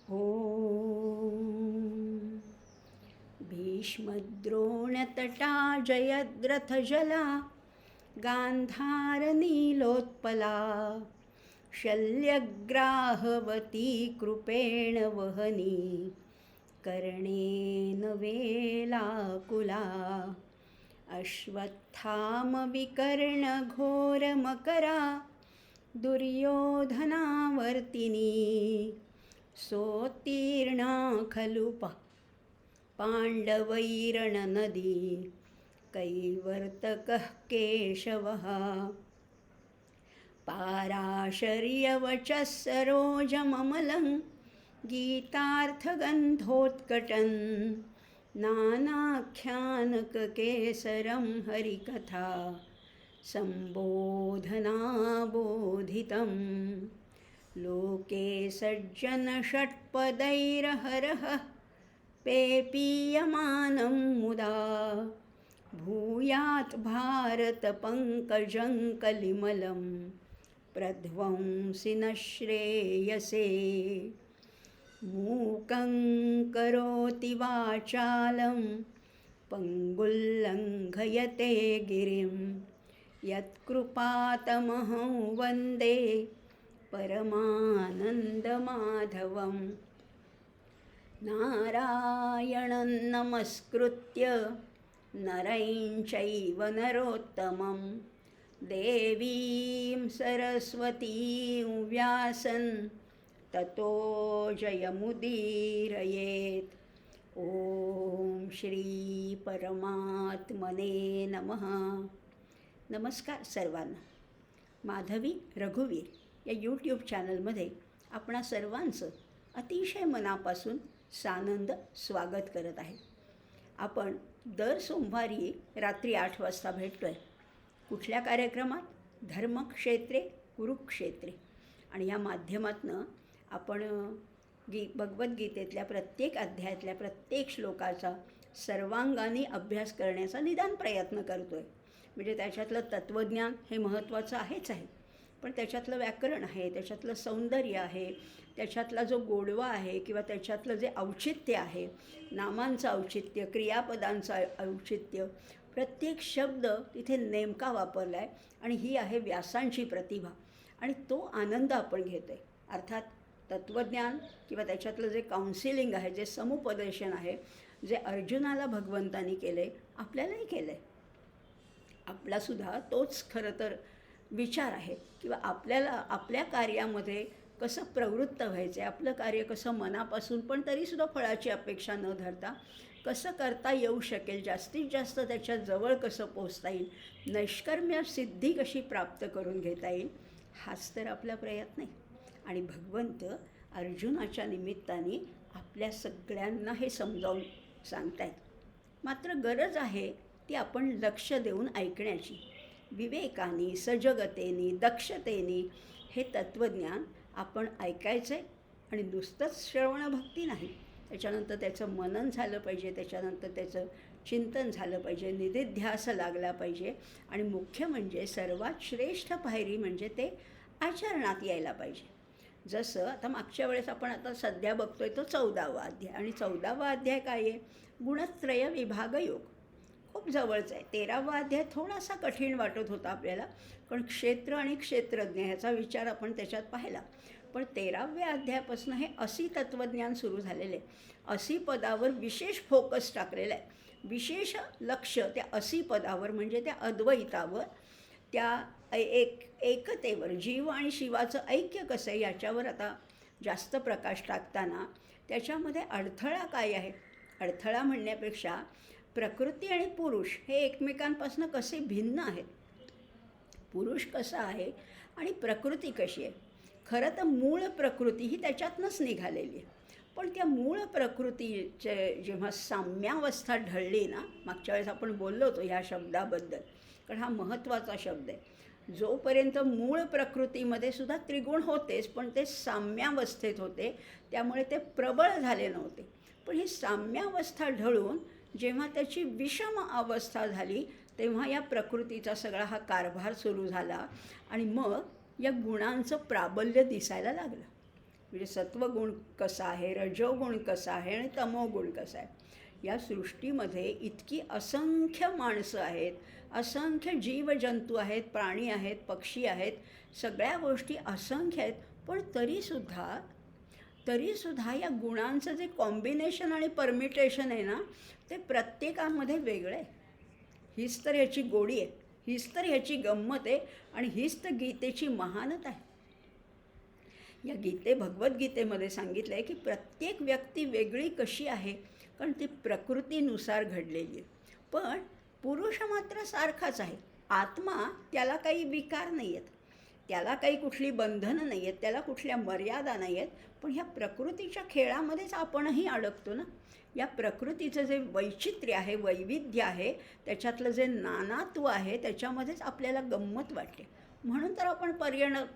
ॐ भीष्मद्रोणतटा जयद्रथजला गान्धारनीलोत्पला शल्यग्राहवती कृपेण वहनी कर्णेन वेलाकुला अश्वत्थामविकर्णघोरमकरा दुर्योधनावर्तिनी सोत्तीर्णा खलु पाण्डवैरणनदी कैवर्तकः केशवः पाराशर्यवचः सरोजममलं गीतार्थगन्धोत्कटन् नानाख्यानककेसरं हरिकथा सम्बोधनाबोधितं लोके सज्जनषट्पदैरहरः पेपीयमानं मुदा भूयात् भारतपङ्कजं कलिमलं प्रध्वंसि न श्रेयसे मूकं करोति वाचालं पङ्गुल्लङ्घयते गिरिं यत्कृपातमहं वन्दे परमानन्दमाधवं नारायणं नमस्कृत्य नरं चैव नरोत्तमं देवीं सरस्वतीं व्यासं ततो जयमुदीरयेत्. ओम श्री परमात्मने नमः. नमस्कार सर्वांना. माधवी रघुवीर या यूट्यूब चॅनलमध्ये आपणा सर्वांचं अतिशय मनापासून सानंद स्वागत करत आहे. आपण दर सोमवारी रात्री 8 वाजता भेटतो आहे. कुठल्या कार्यक्रमात? धर्मक्षेत्रे कुरुक्षेत्रे. आणि या माध्यमातनं आपण भगवद्गीतेतल्या प्रत्येक अध्यायातल्या प्रत्येक श्लोकाचा सर्वांगाने अभ्यास करण्याचा निदान प्रयत्न करतो आहे. म्हणजे त्याच्यातलं तत्त्वज्ञान हे महत्त्वाचं आहेच आहे, पण त्याच्यातलं व्याकरण आहे, त्याच्यातलं सौंदर्य आहे, त्याच्यातला जो गोडवा आहे किंवा त्याच्यातलं जे औचित्य आहे, नामांचं औचित्य, क्रियापदांचं औचित्य, प्रत्येक शब्द तिथे नेमका वापरला आहे. आणि ही आहे व्यासांची प्रतिभा. आणि तो आनंद आपण घेतो आहे. अर्थात तत्त्वज्ञान किंवा त्याच्यातलं जे काउन्सिलिंग आहे, जे समुपदेशन आहे, जे अर्जुनाला भगवंतानी केलं आहे, आपल्यालाही केलं आहे. आपलासुद्धा तोच खरं तर विचार आहे किंवा आपल्याला आपल्या कार्यामध्ये कसं प्रवृत्त व्हायचं आहे, आपलं कार्य कसं मनापासून पण तरीसुद्धा फळाची अपेक्षा न धरता कसं करता येऊ शकेल, जास्तीत जास्त त्याच्या जवळ कसं पोचता येईल, नैष्कर्म्य सिद्धी कशी प्राप्त करून घेता येईल, हाच तर आपला प्रयत्न आहे. आणि भगवंत अर्जुनाच्या निमित्ताने आपल्या सगळ्यांना हे समजावून सांगतायत. मात्र गरज आहे ती आपण लक्ष देऊन ऐकण्याची. विवेकाने, सजगतेने, दक्षतेने हे तत्त्वज्ञान आपण ऐकायचं आहे. आणि नुसतंच श्रवणभक्ती नाही, त्याच्यानंतर त्याचं मनन झालं पाहिजे, त्याच्यानंतर त्याचं चिंतन झालं पाहिजे, निधिध्यास लागला पाहिजे. आणि मुख्य म्हणजे सर्वात श्रेष्ठ पायरी म्हणजे ते आचरणात यायला पाहिजे. जसं आता मागच्या वेळेस आपण आता सध्या बघतोय तो 14वा अध्याय. आणि 14वा अध्याय काय आहे? गुणत्रय विभाग योग. खूप जवळचं आहे. 13वा अध्याय थोडासा कठीण वाटत होता आपल्याला, कारण क्षेत्र आणि क्षेत्रज्ञ ह्याचा विचार आपण त्याच्यात पाहिला. पण 13व्या अध्यायापासून हे असी तत्त्वज्ञान सुरू झालेलं आहे. असी पदावर विशेष फोकस टाकलेला आहे. विशेष लक्ष त्या असी पदावर म्हणजे त्या अद्वैतावर, त्या एकतेवर, जीव आणि शिवाचं ऐक्य कसं आहे याच्यावर आता जास्त प्रकाश टाकताना त्याच्यामध्ये अडथळा काय आहे, अडथळा म्हणण्यापेक्षा प्रकृती आणि पुरुष हे एकमेकांपासून कसे भिन्न आहेत, पुरुष कसा आहे आणि प्रकृती कशी आहे. खरं तर मूळ प्रकृती ही त्याच्यातनंच निघालेली आहे. पण त्या मूळ प्रकृतीचे जेव्हा साम्यावस्था ढळली ना, मागच्या वेळेस आपण बोललो होतो ह्या शब्दाबद्दल, कारण हा महत्त्वाचा शब्द आहे. जोपर्यंत मूळ प्रकृतीमध्ये सुद्धा त्रिगुण होतेच, पण ते साम्यावस्थेत होते, त्यामुळे ते प्रबळ झाले नव्हते. पण ही साम्यावस्था ढळून जेव्हा त्याची विषम अवस्था झाली, तेव्हा या प्रकृतीचा सगळा हा कारभार सुरू झाला. आणि मग या गुणांचं प्राबल्य दिसायला लागलं. म्हणजे सत्वगुण कसा आहे, रजोगुण कसा आहे आणि तमोगुण कसा आहे. या सृष्टीमध्ये इतकी असंख्य माणसं आहेत, असंख्य जीवजंतू आहेत, प्राणी आहेत, पक्षी आहेत, सगळ्या गोष्टी असंख्य आहेत. पण तरीसुद्धा या गुणांचं जे कॉम्बिनेशन आणि परमिटेशन आहे ना, ते प्रत्येकामध्ये वेगळं आहे. हीच तर ह्याची गोडी आहे, हीच तर ह्याची गंमत आहे आणि हीच तर गीतेची महानता आहे. या भगवद्गीतेमध्ये सांगितलं आहे की प्रत्येक व्यक्ती वेगळी कशी आहे, कारण ती प्रकृतीनुसार घडलेली आहे. पण पुरुष मात्र सारखाच आहे. आत्मा, त्याला काही विकार नाही आहेत, त्याला काही कुठली बंधनं नाही आहेत, त्याला कुठल्या मर्यादा नाही आहेत. पण ह्या प्रकृतीच्या खेळामध्येच आपणही अडकतो ना. या प्रकृतीचं जे वैचित्र्य आहे, वैविध्य आहे, त्याच्यातलं जे नानात्व आहे, त्याच्यामध्येच आपल्याला गंमत वाटते. म्हणून तर आपण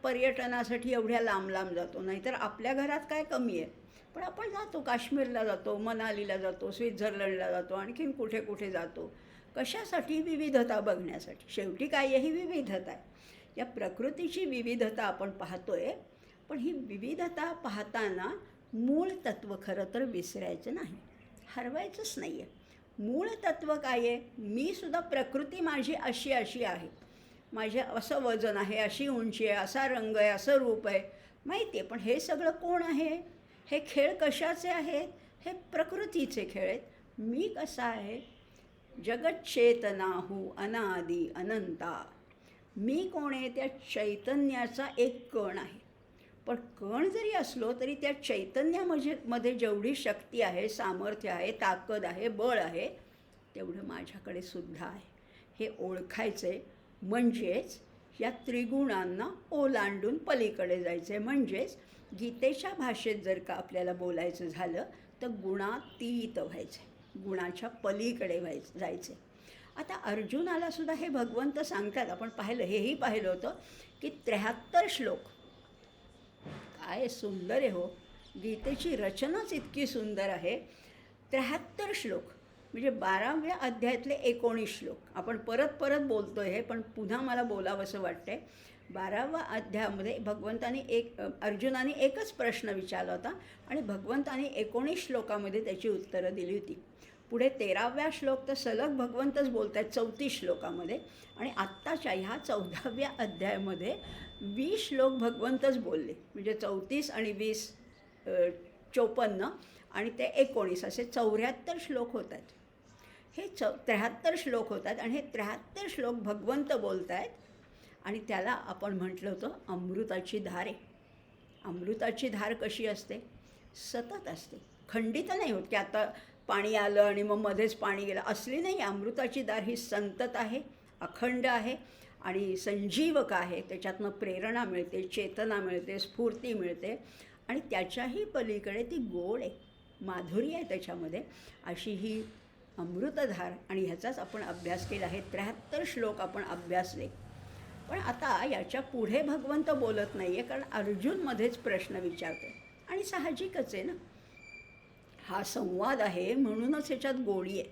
पर्यटनासाठी एवढ्या लांब लांब जातो. नाहीतर आपल्या घरात काय कमी आहे. पण आपण जातो, काश्मीरला जातो, मनालीला जातो, स्वित्झर्लंडला जातो, आणखीन कुठे कुठे जातो. कशासाठी? विविधता बघण्यासाठी. शेवटी काय आहे? ही विविधता आहे. या प्रकृतीची विविधता आपण पाहतोय, पण ही विविधता पाहताना मूळ तत्त्व खरं तर विसरायचं नाही, हरवायचंच नाही आहे. मूळ तत्त्व काय आहे? मी सुद्धा प्रकृती माझी अशी अशी आहे, माझे असं वजन आहे, अशी उंची आहे, असा रंग आहे, असं रूप आहे, माहिती आहे. पण हे सगळं कोण आहे? हे खेळ कशाचे आहेत? हे प्रकृतीचे खेळ आहेत. मी कसा आहे? जगच्चेतनाहू अनादि अनंता. मी कोण आहे? त्या चैतन्याचा एक कण आहे. पण कण जरी असलो तरी त्या चैतन्यामध्ये जेवढी शक्ती आहे, सामर्थ्य आहे, ताकद आहे, बळ आहे, तेवढं माझ्याकडे सुद्धा आहे. हे ओळखायचे, म्हणजेच या त्रिगुणांना ओलांडून पलीकडे जायचे. म्हणजेच गीतेच्या भाषेत जर का आपल्याला बोलायचं झालं तर गुणातीत व्हायचे, गुणाच्या पलीकडे जायचे. आता अर्जुनाला सुद्धा हे भगवंत सांगतात. आपण पाहिलं, हेही पाहिलं होतं की 73 श्लोक. काय सुंदर आहे हो, गीतेची रचनाच इतकी सुंदर आहे. 73 श्लोक म्हणजे 12व्या अध्यायातले 19 श्लोक. आपण परत परत बोलतो आहे, पण पुन्हा मला बोलावंसं वाटतंय. 12व्या अध्यायामध्ये अर्जुनाने एकच प्रश्न विचारला होता आणि भगवंताने 19 श्लोकामध्ये त्याची उत्तरं दिली होती. पुढे 13व्या श्लोक तर सलग भगवंतच बोलत आहेत 34 श्लोकामध्ये. आणि आत्ताच्या ह्या 14व्या अध्यायामध्ये 20 श्लोक भगवंतच बोलले. म्हणजे 34 आणि 20 54 आणि ते 19 असे 74 श्लोक होत आहेत. हे 73 श्लोक होतात आणि हे 73 श्लोक भगवंत बोलत आहेत. आणि त्याला आपण म्हटलं होतं अमृताची धार आहे. अमृताची धार कशी असते? सतत असते, खंडित नाही होत की आता पाणी आलं आणि मग मध्येच पाणी गेलं, असली नाही. अमृताची धार ही संतत आहे, अखंड आहे आणि संजीवक आहे. त्याच्यातनं प्रेरणा मिळते, चेतना मिळते, स्फूर्ती मिळते आणि त्याच्याही पलीकडे ती गोड आहे, माधुरी आहे त्याच्यामध्ये. अशी ही अमृतधार. आणि ह्याचाच आपण अभ्यास केला आहे. 73 श्लोक आपण अभ्यासले. पण आता याच्या पुढे भगवंत बोलत नाही आहे, कारण अर्जुनमध्येच प्रश्न विचारतो. आणि साहजिकच आहे ना, हा संवाद आहे म्हणूनच ह्याच्यात गोडी आहे,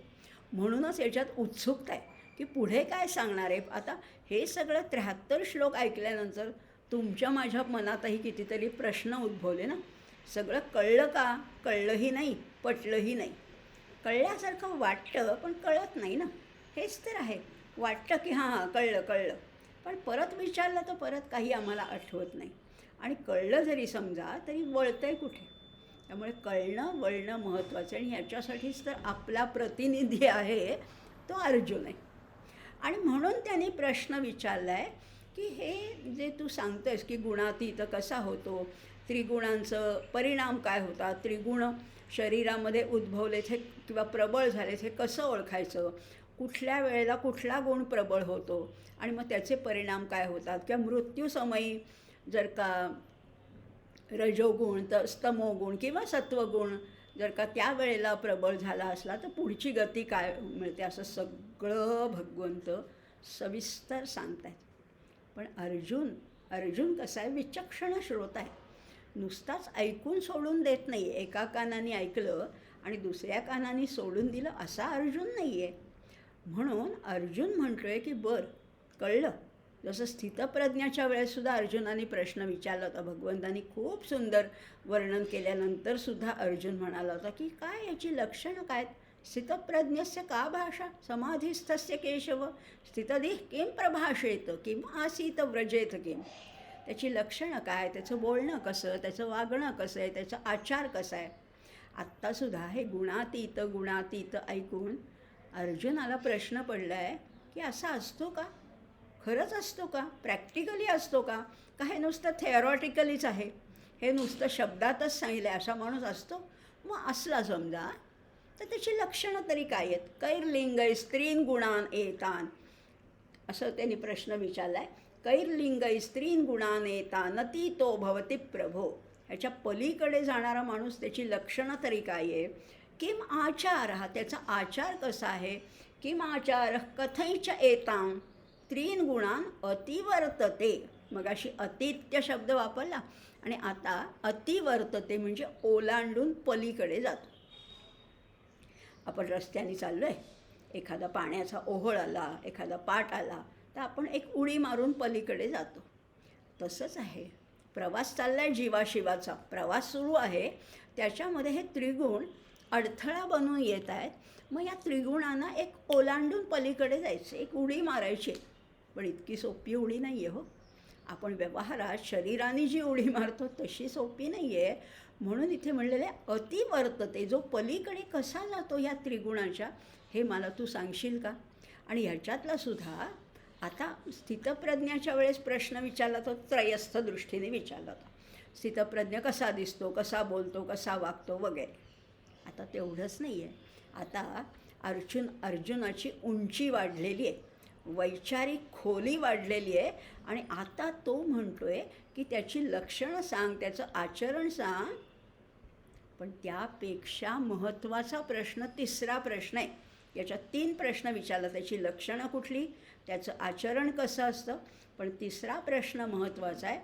म्हणूनच ह्याच्यात उत्सुकता आहे की पुढे काय सांगणार आहे. आता हे सगळं 73 श्लोक ऐकल्यानंतर तुमच्या माझ्या मनातही कितीतरी प्रश्न उद्भवले ना. सगळं कळलं का? कळलंही नाही, पटलंही नाही. कळल्यासारखं वाटतं पण कळत नाही ना. हेच तर आहे. वाटतं की हां कळलं, पण परत विचारलं तर परत काही आम्हाला आठवत नाही. आणि कळलं जरी समजा तरी वळतंय कुठे. त्यामुळे कळणं वळणं महत्त्वाचं आहे. आणि ह्याच्यासाठीच तर आपला प्रतिनिधी आहे तो अर्जुन आहे. आणि म्हणून त्यांनी प्रश्न विचारला आहे की हे जे तू सांगतोयस की गुणातीत कसा होतो, त्रिगुणांचं परिणाम काय होतात, त्रिगुण शरीरामध्ये उद्भवलेत हे किंवा प्रबळ झालेत हे कसं ओळखायचं, कुठल्या वेळेला कुठला गुण प्रबळ होतो आणि मग त्याचे परिणाम काय होतात, किंवा मृत्यूसमयी जर का रजोगुण तर तमोगुण किंवा सत्वगुण जर का त्या वेळेला प्रबळ झाला असला तर पुढची गती काय मिळते, असं सगळं भगवंत सविस्तर सांगतायत. पण अर्जुन कसा आहे? विचक्षण श्रोता आहे. नुसताच ऐकून सोडून देत नाही. एका कानाने ऐकलं आणि दुसऱ्या कानाने सोडून दिलं असा अर्जुन नाही आहे. म्हणून अर्जुन म्हणतोय की बरं कळलं, जसं स्थितप्रज्ञाच्या वेळेससुद्धा अर्जुनाने प्रश्न विचारला होता. भगवंतांनी खूप सुंदर वर्णन केल्यानंतरसुद्धा अर्जुन म्हणाला होता की काय याची लक्षणं काय? स्थितप्रज्ञस्य का भाषा समाधिस्थस्य केशव स्थितधीः किं प्रभाषेत किं आसीत व्रजेत किं. त्याची लक्षणं काय, त्याचं बोलणं कसं, त्याचं वागणं कसं आहे, त्याचा आचार कसा आहे. आत्तासुद्धा हे गुणातीत ऐकून अर्जुनाला प्रश्न पडला आहे की असा असतो का? खरंच असतो का? प्रॅक्टिकली असतो का? का हे नुसतं थेअरॉटिकलीच आहे, हे नुसतं शब्दातच सांगितलं आहे, असा माणूस असतो? मग असला समजा तर त्याची लक्षणं तरी काय आहेत? कैर्लिंग स्त्रीन गुणान एतान, असं त्यांनी प्रश्न विचारला आहे. कैर्लिंग स्त्रीन गुणान एतान ती तो भवती प्रभो. ह्याच्या पलीकडे जाणारा माणूस, त्याची लक्षणं तरी काय आहे? किम आचार, हा त्याचा आचार कसा आहे? किम आचार कथैच एतां त्रीन गुणान अतिवर्तते. मग अशी अतित्य शब्द वापरला आणि आता अतिवर्तते म्हणजे ओलांडून पलीकडे जातो. आपण रस्त्याने चाललो आहे, एखादा पाण्याचा ओहोळ आला, एखादा पाट आला, तर आपण एक उडी मारून पलीकडे जातो. तसंच आहे, प्रवास चालला आहे, जीवाशिवाचा प्रवास सुरू आहे, त्याच्यामध्ये हे त्रिगुण अडथळा बनून येत आहेत. मग या त्रिगुणांना एक ओलांडून पलीकडे जायचं, एक उडी मारायची. पण इतकी सोपी उडी नाही आहे हो. आपण व्यवहारात शरीराने जी उडी मारतो तशी सोपी नाही आहे. म्हणून इथे म्हणलेलं आहे अतिवर्तते, जो पलीकडे कसा जातो ह्या त्रिगुणाच्या, हे मला तू सांगशील का? आणि ह्याच्यातला सुद्धा आता स्थितप्रज्ञाच्या वेळेस प्रश्न विचारला तो त्रयस्थ दृष्टीने विचारला होता. स्थितप्रज्ञ कसा दिसतो, कसा बोलतो, कसा वागतो वगैरे. आता तेवढंच नाही आहे, आता अर्जुनाची उंची वाढलेली आहे, वैचारिक खोली वाढलेली आहे आणि आता तो म्हणतोय की त्याची लक्षणं सांग, त्याचं आचरण सांग. पण त्यापेक्षा महत्त्वाचा प्रश्न तिसरा प्रश्न आहे. याच्यात 3 प्रश्न विचारला, त्याची लक्षणं कुठली, त्याचं आचरण कसं असतं. पण तिसरा प्रश्न महत्त्वाचा आहे,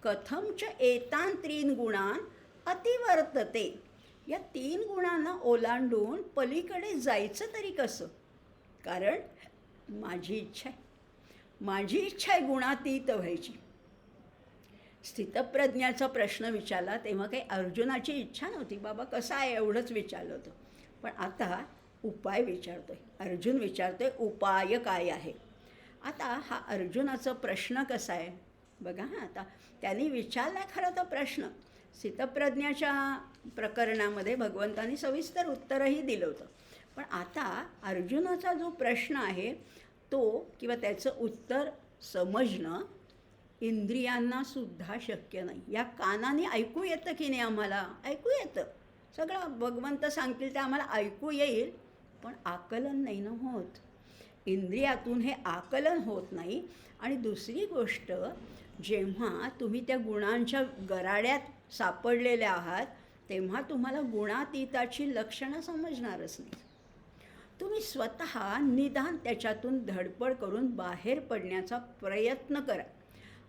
कथमच एतान त्रीन गुणान अतिवर्तते. या 3 गुणांना ओलांडून पलीकडे जायचं तरी कसं? कारण माझी इच्छा आहे गुणातीत व्हायची. स्थितप्रज्ञाचा प्रश्न विचारला तेव्हा काही अर्जुनाची इच्छा नव्हती, बाबा कसा आहे एवढंच विचारलं होतं. पण आता उपाय विचारतोय, अर्जुन विचारतोय उपाय काय आहे. आता हा अर्जुनाचा प्रश्न कसा आहे बघा. आता त्यांनी विचारला खरं तर प्रश्न. स्थितप्रज्ञाच्या प्रकरणामध्ये भगवंतांनी सविस्तर उत्तरही दिलं होतं. पण आता अर्जुनाचा जो प्रश्न आहे तो किंवा त्याचं उत्तर समजणं इंद्रियांना सुद्धा शक्य नाही. या कानाने ऐकू येतं की नाही, आम्हाला ऐकू येतं सगळं, भगवंत सांगतील ते आम्हाला ऐकू येईल, पण आकलन नाही ना होत. इंद्रियातून हे आकलन होत नाही. आणि दुसरी गोष्ट, जेव्हा तुम्ही त्या गुणांच्या गराड्यात सापडलेले आहात तेव्हा तुम्हाला गुणातीताची लक्षणं समजणारच नाही. तुम्ही स्वतः निदान त्याच्यातून धडपड करून बाहेर पडण्याचा प्रयत्न करा.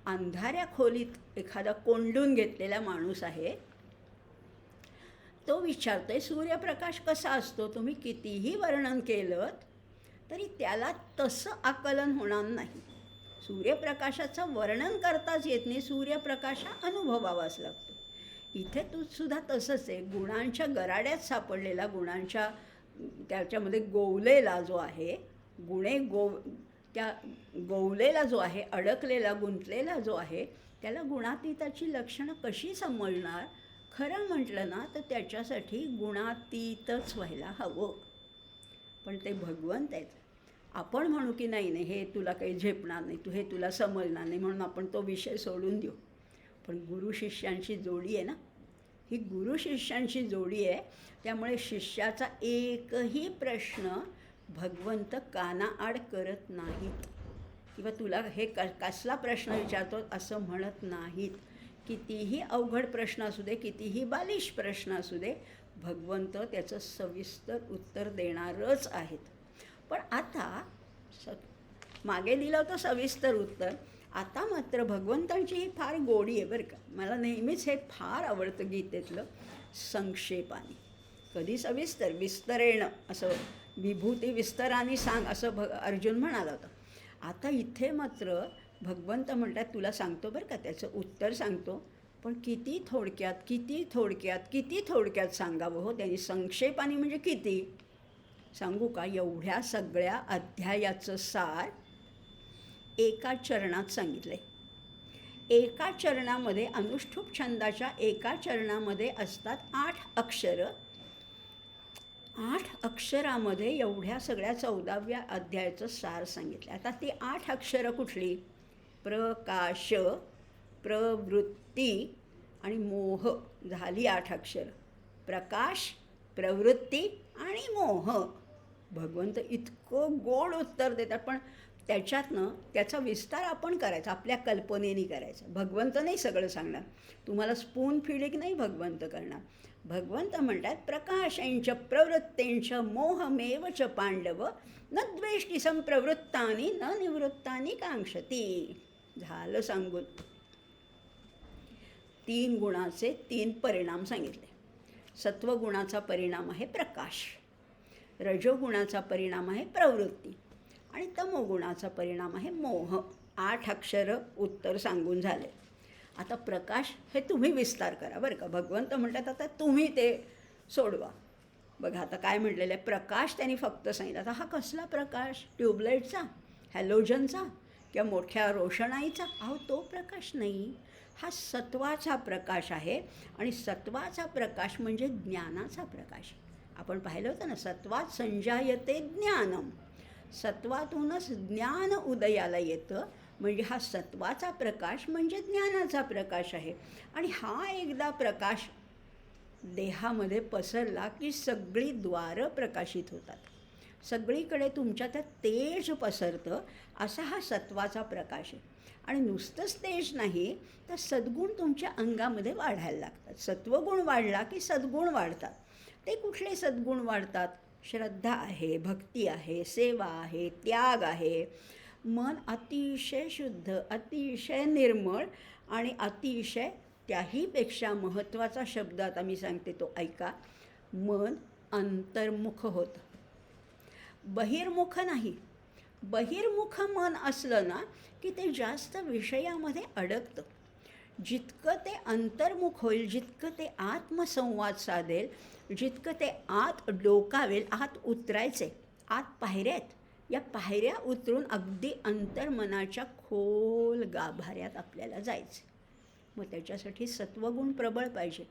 अंधाऱ्या खोलीत एखादा कोंडून घेतलेला माणूस आहे, तो विचारतोय सूर्यप्रकाश कसा असतो. तुम्ही कितीही वर्णन केलं तरी त्याला तसं आकलन होणार नाही. सूर्यप्रकाशाचं वर्णन करताच येत नाही, सूर्यप्रकाश हा अनुभवावाच लागतो. इथे तू सुद्धा तसंच आहे, गुणांच्या गराड्यात सापडलेला, गुणांच्या त्याच्यामध्ये गोवलेला जो आहे, त्या गोवलेला जो आहे, अडकलेला गुंतलेला जो आहे, त्याला गुणातीताची लक्षणं कशी समजणार? खरं म्हटलं ना तर त्याच्यासाठी गुणातीतच व्हायला हवं. पण ते भगवंत आहेत. आपण म्हणू की नाही नाही हे तुला काही झेपणार नाही, हे तुला समजणार नाही, म्हणून आपण तो विषय सोडून देऊ. पण गुरु शिष्यांची जोडी आहे ना, ही गुरु शिष्यांची जोडी आहे. त्यामुळे शिष्याचा एकही प्रश्न भगवंत कानाआड करत नाहीत किंवा तुला हे कसला प्रश्न विचारतो असं म्हणत नाहीत. कितीही अवघड प्रश्न असू दे, कितीही बालिश प्रश्न असू दे, भगवंत त्याचं सविस्तर उत्तर देणारच आहेत. पण आता मागे दिलं होतं सविस्तर उत्तर, आता मात्र भगवंतांची ही फार गोडी आहे बरं का. मला नेहमीच हे फार आवडतं गीतेतलं, संक्षेपाने. कधी सविस्तर, विस्तरेण, असं विभूती विस्तराने सांग असं अर्जुन म्हणाला होता. आता इथे मात्र भगवंत म्हणतात तुला सांगतो बरं का, त्याचं उत्तर सांगतो, पण किती थोडक्यात किती थोडक्यात किती थोडक्यात सांगावं हो. त्यांनी संक्षेपाने म्हणजे किती सांगू का, एवढ्या सगळ्या अध्यायाचं सार एका चरणात सांगितलं आहे. एका चरणामध्ये अनुष्ठुप छंदाच्या एका चरणामध्ये असतात 8 अक्षरं. 8 अक्षरामध्ये एवढ्या सगळ्या 14व्या अध्यायाचं सार सांगितलं. आता ती 8 अक्षरं कुठली? प्रकाश, प्रवृत्ती आणि मोह झाली 8 अक्षरं. प्रकाश, प्रवृत्ती आणि मोह. भगवंत इतकं गोड उत्तर देतात, पण त्याच्यातनं त्याचा विस्तार आपण करायचा, आपल्या कल्पनेने करायचा. भगवंत नाही सगळं सांगणार, तुम्हाला स्पून फिडिंग नाही भगवंत करणार. भगवंत म्हणतात प्रकाशेंच प्रवृत्तेंच मोहमेव च पांडव न द्वेष्टी संप्रवृत्तानि न निवृत्तानि कांक्षती. झालं सांगून. 3 गुणाचे 3 परिणाम सांगितले. सत्वगुणाचा परिणाम आहे प्रकाश, रजोगुणाचा परिणाम आहे प्रवृत्ती आणि तमोगुणाचा परिणाम आहे मोह. 8 अक्षरं उत्तर सांगून झाले. आता प्रकाश हे तुम्ही विस्तार करा बरं का. भगवंत म्हणतात आता तुम्ही ते सोडवा. बघा आता काय म्हटलेलं आहे, प्रकाश त्यांनी फक्त सांगितलं. आता हा कसला प्रकाश? ट्यूबलाईटचा, हॅलोजनचा किंवा मोठ्या रोषणाईचा? अहो तो प्रकाश नाही, हा सत्वाचा प्रकाश आहे. आणि सत्वाचा प्रकाश म्हणजे ज्ञानाचा प्रकाश. आपण पाहिलं होतं ना, सत्वात संजायते ज्ञानम. सत्वातूनच ज्ञान उदयाला येतं. म्हणजे हा सत्वाचा प्रकाश म्हणजे ज्ञानाचा प्रकाश आहे. आणि हा एकदा प्रकाश देहामध्ये पसरला की सगळी द्वारं प्रकाशित होतात, सगळीकडे तुमच्या त्यात तेज पसरतं. असा हा सत्वाचा प्रकाश आहे. आणि नुसतंच तेज नाही तर सद्गुण तुमच्या अंगामध्ये वाढायला लागतात. सत्वगुण वाढला की सद्गुण वाढतात. ते कुठले सद्गुण वाढतात? श्रद्धा आहे, भक्ती आहे, सेवा आहे, त्याग आहे. मन अतिशय शुद्ध, अतिशय निर्मळ आणि अतिशय, त्याहीपेक्षा महत्त्वाचा शब्द आता मी सांगते तो ऐका, मन अंतर्मुख होतं, बहिर्मुख नाही. बहिर्मुख मन असलं ना की ते जास्त विषयामध्ये अडकतं. जितकं ते अंतर्मुख होईल, जितकं ते आत्मसंवाद साधेल, जितकं ते आत डोकावेल, आत उतरायचे, आत पायऱ्या आहेत, या पायऱ्या उतरून अगदी अंतर्मनाच्या खोल गाभाऱ्यात आपल्याला जायचं. मग त्याच्यासाठी सत्वगुण प्रबळ पाहिजे,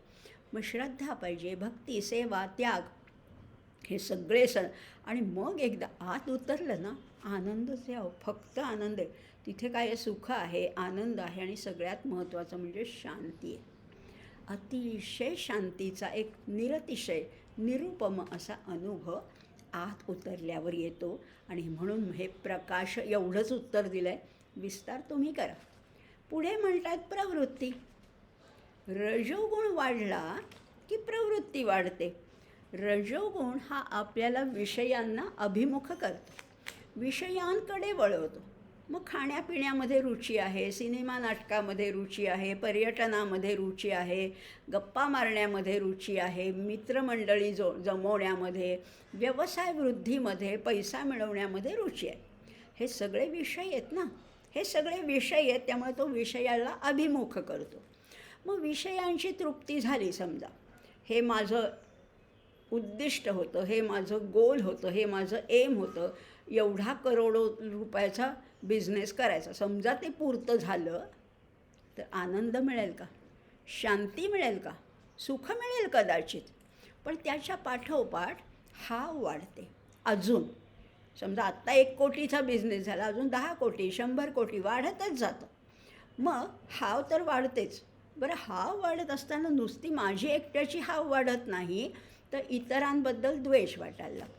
मग श्रद्धा पाहिजे, भक्ती, सेवा, त्याग, हे सगळे आणि मग एकदा आत उतरलं ना, आनंदच यावं, फक्त आनंद आहे. तिथे काय सुख आहे, आनंद आहे आणि सगळ्यात महत्त्वाचं म्हणजे शांती आहे. अतिशय शांतीचा एक निरतिशय निरुपम असा अनुभव आत उतरल्यावर येतो. आणि म्हणून हे प्रकाश एवढंच उत्तर दिलं आहे. विस्तार तुम्ही करा. पुढे म्हणतात प्रवृत्ती. रजोगुण वाढला की प्रवृत्ती वाढते. रजोगुण हा आपल्याला विषयांना अभिमुख करतो, विषयांकडे वळवतो. मग खाण्यापिण्यामध्ये रुची आहे, सिनेमा नाटकामध्ये रुची आहे, पर्यटनामध्ये रुची आहे, गप्पा मारण्यामध्ये रुची आहे, मित्रमंडळी जमवण्यामध्ये, व्यवसाय वृद्धीमध्ये, पैसा मिळवण्यामध्ये रुची आहे. हे सगळे विषय आहेत ना, हे सगळे विषय आहेत. त्यामुळे तो विषयाला अभिमुख करतो. मग विषयांची तृप्ती झाली समजा, हे माझं उद्दिष्ट होतं, हे माझं गोल होतं, हे माझं एम होतं, एवढा करोडो रुपयाचा बिझनेस करायचा, समजा ते पूर्त झालं तर आनंद मिळेल का? शांती मिळेल का? सुख मिळेल कदाचित. पण त्याच्या पाठोपाठ हाव वाढते. अजून समजा आत्ता 1 कोटीचा बिझनेस झाला, अजून 10 कोटी, 100 कोटी वाढतच जातं. मग हाव तर वाढतेच. बरं, हाव वाढत असताना नुसती माझी एकट्याची हाव वाढत नाही, तर इतरांबद्दल द्वेष वाटायला लागतो.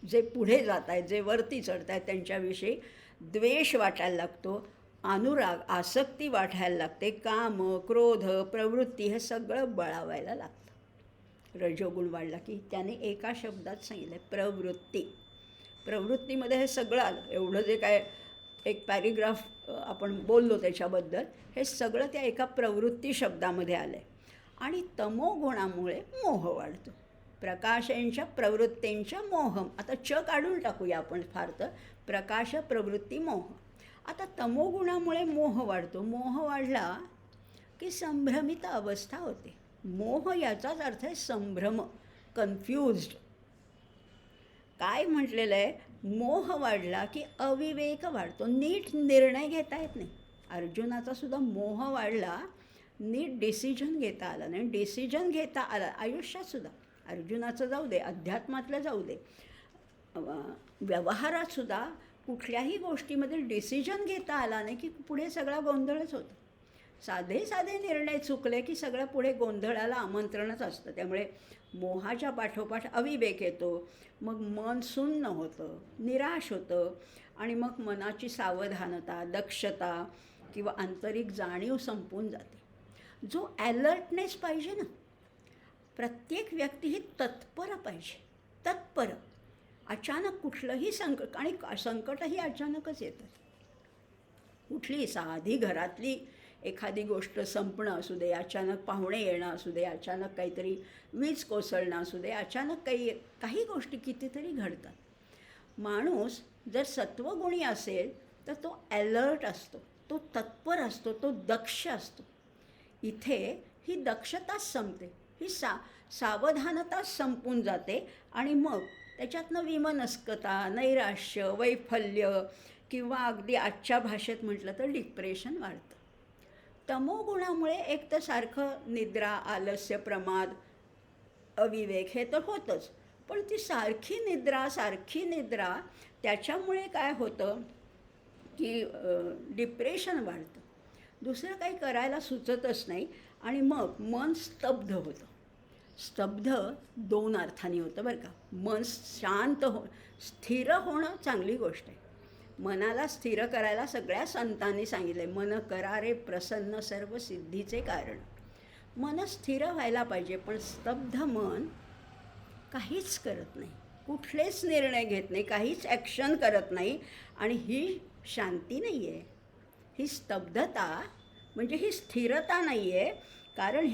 जे पुढे जात आहेत, जे वरती चढत आहेत, त्यांच्याविषयी द्वेष वाटायला लागतो, अनुराग, आसक्ती वाटायला लागते, काम, क्रोध, प्रवृत्ती हे सगळं बळावायला लागतं. रजोगुण वाढला की त्याने एका शब्दात सांगितलं प्रवृत्ती. प्रवृत्तीमध्ये हे सगळं आलं. एवढं जे काय एक पॅरेग्राफ आपण बोललो त्याच्याबद्दल, हे सगळं त्या एका प्रवृत्ती शब्दामध्ये आलं आहे. आणि तमोगुणामुळे मोह वाढतो. प्रकाशेंच्या प्रवृत्तींच्या मोहम. आता च काढून टाकूया आपण फार तर. प्रकाश, प्रवृत्ती, मोह. आता तमोगुणामुळे मोह वाढतो. मोह वाढला की संभ्रमित अवस्था होते. मोह याचाच अर्थ आहे संभ्रम, कन्फ्युज्ड. काय म्हटलेलं आहे, मोह वाढला की अविवेक वाढतो, नीट निर्णय घेता येत नाही. अर्जुनाचा सुद्धा मोह वाढला, नीट डिसिजन घेता आला नाही. डिसिजन घेता आला आयुष्यात सुद्धा, अर्जुनाचं जाऊ दे, अध्यात्मातलं जाऊ दे, व्यवहारात सुद्धा कुठल्याही गोष्टीमध्ये डिसिजन घेता आला नाही की पुढे सगळा गोंधळच होतो. साधे साधे निर्णय चुकले की सगळं पुढे गोंधळाला आमंत्रणच असतं. त्यामुळे मोहाच्या पाठोपाठ अविवेक येतो, मग मन सुन्न होतं, निराश होतं आणि मग मनाची सावधानता, दक्षता किंवा आंतरिक जाणीव संपून जाते. जो ॲलर्टनेस पाहिजे ना, प्रत्येक व्यक्ती ही तत्पर पाहिजे, तत्पर. अचानक कुठलंही संकट, आणि संकटही अचानकच येतात. कुठली साधी घरातली एखादी गोष्ट संपणं असू दे, अचानक पाहुणे येणं असू दे, अचानक काहीतरी वीज कोसळणं असू दे, अचानक काही गोष्टी कितीतरी घडतात. माणूस जर सत्वगुणी असेल तर तो ॲलर्ट असतो, तो तत्पर असतो, तो दक्ष असतो. इथे ही दक्षताच संपते, ही सावधानताच संपून जाते आणि मग त्याच्यातनं विमनस्कता, नैराश्य, वैफल्य किंवा अगदी आजच्या भाषेत म्हटलं तर डिप्रेशन वाढतं. तमोगुणामुळे एक तर सारखं निद्रा, आलस्य, प्रमाद, अविवेक हे तर होतंच, पण ती सारखी निद्रा त्याच्यामुळे काय होतं की डिप्रेशन वाढतं. दुसरं काही करायला सुचतच नाही आणि मग मन स्तब्ध होतं. स्तब्ध दोन अर्थाने होतं बरं का. मन शांत स्थिर होणं चांगली गोष्ट आहे. मनाला स्थिर करायला सगळ्या संतांनी सांगितलं आहे, मन करा रे प्रसन्न सर्व सिद्धीचे कारण. मन स्थिर व्हायला पाहिजे, पण स्तब्ध मन काहीच करत नाही, कुठलेच निर्णय घेत नाही, काहीच ॲक्शन करत नाही. आणि ही शांती नाही आहे, ही स्तब्धता म्हणजे ही स्थिरता नाही आहे. कारण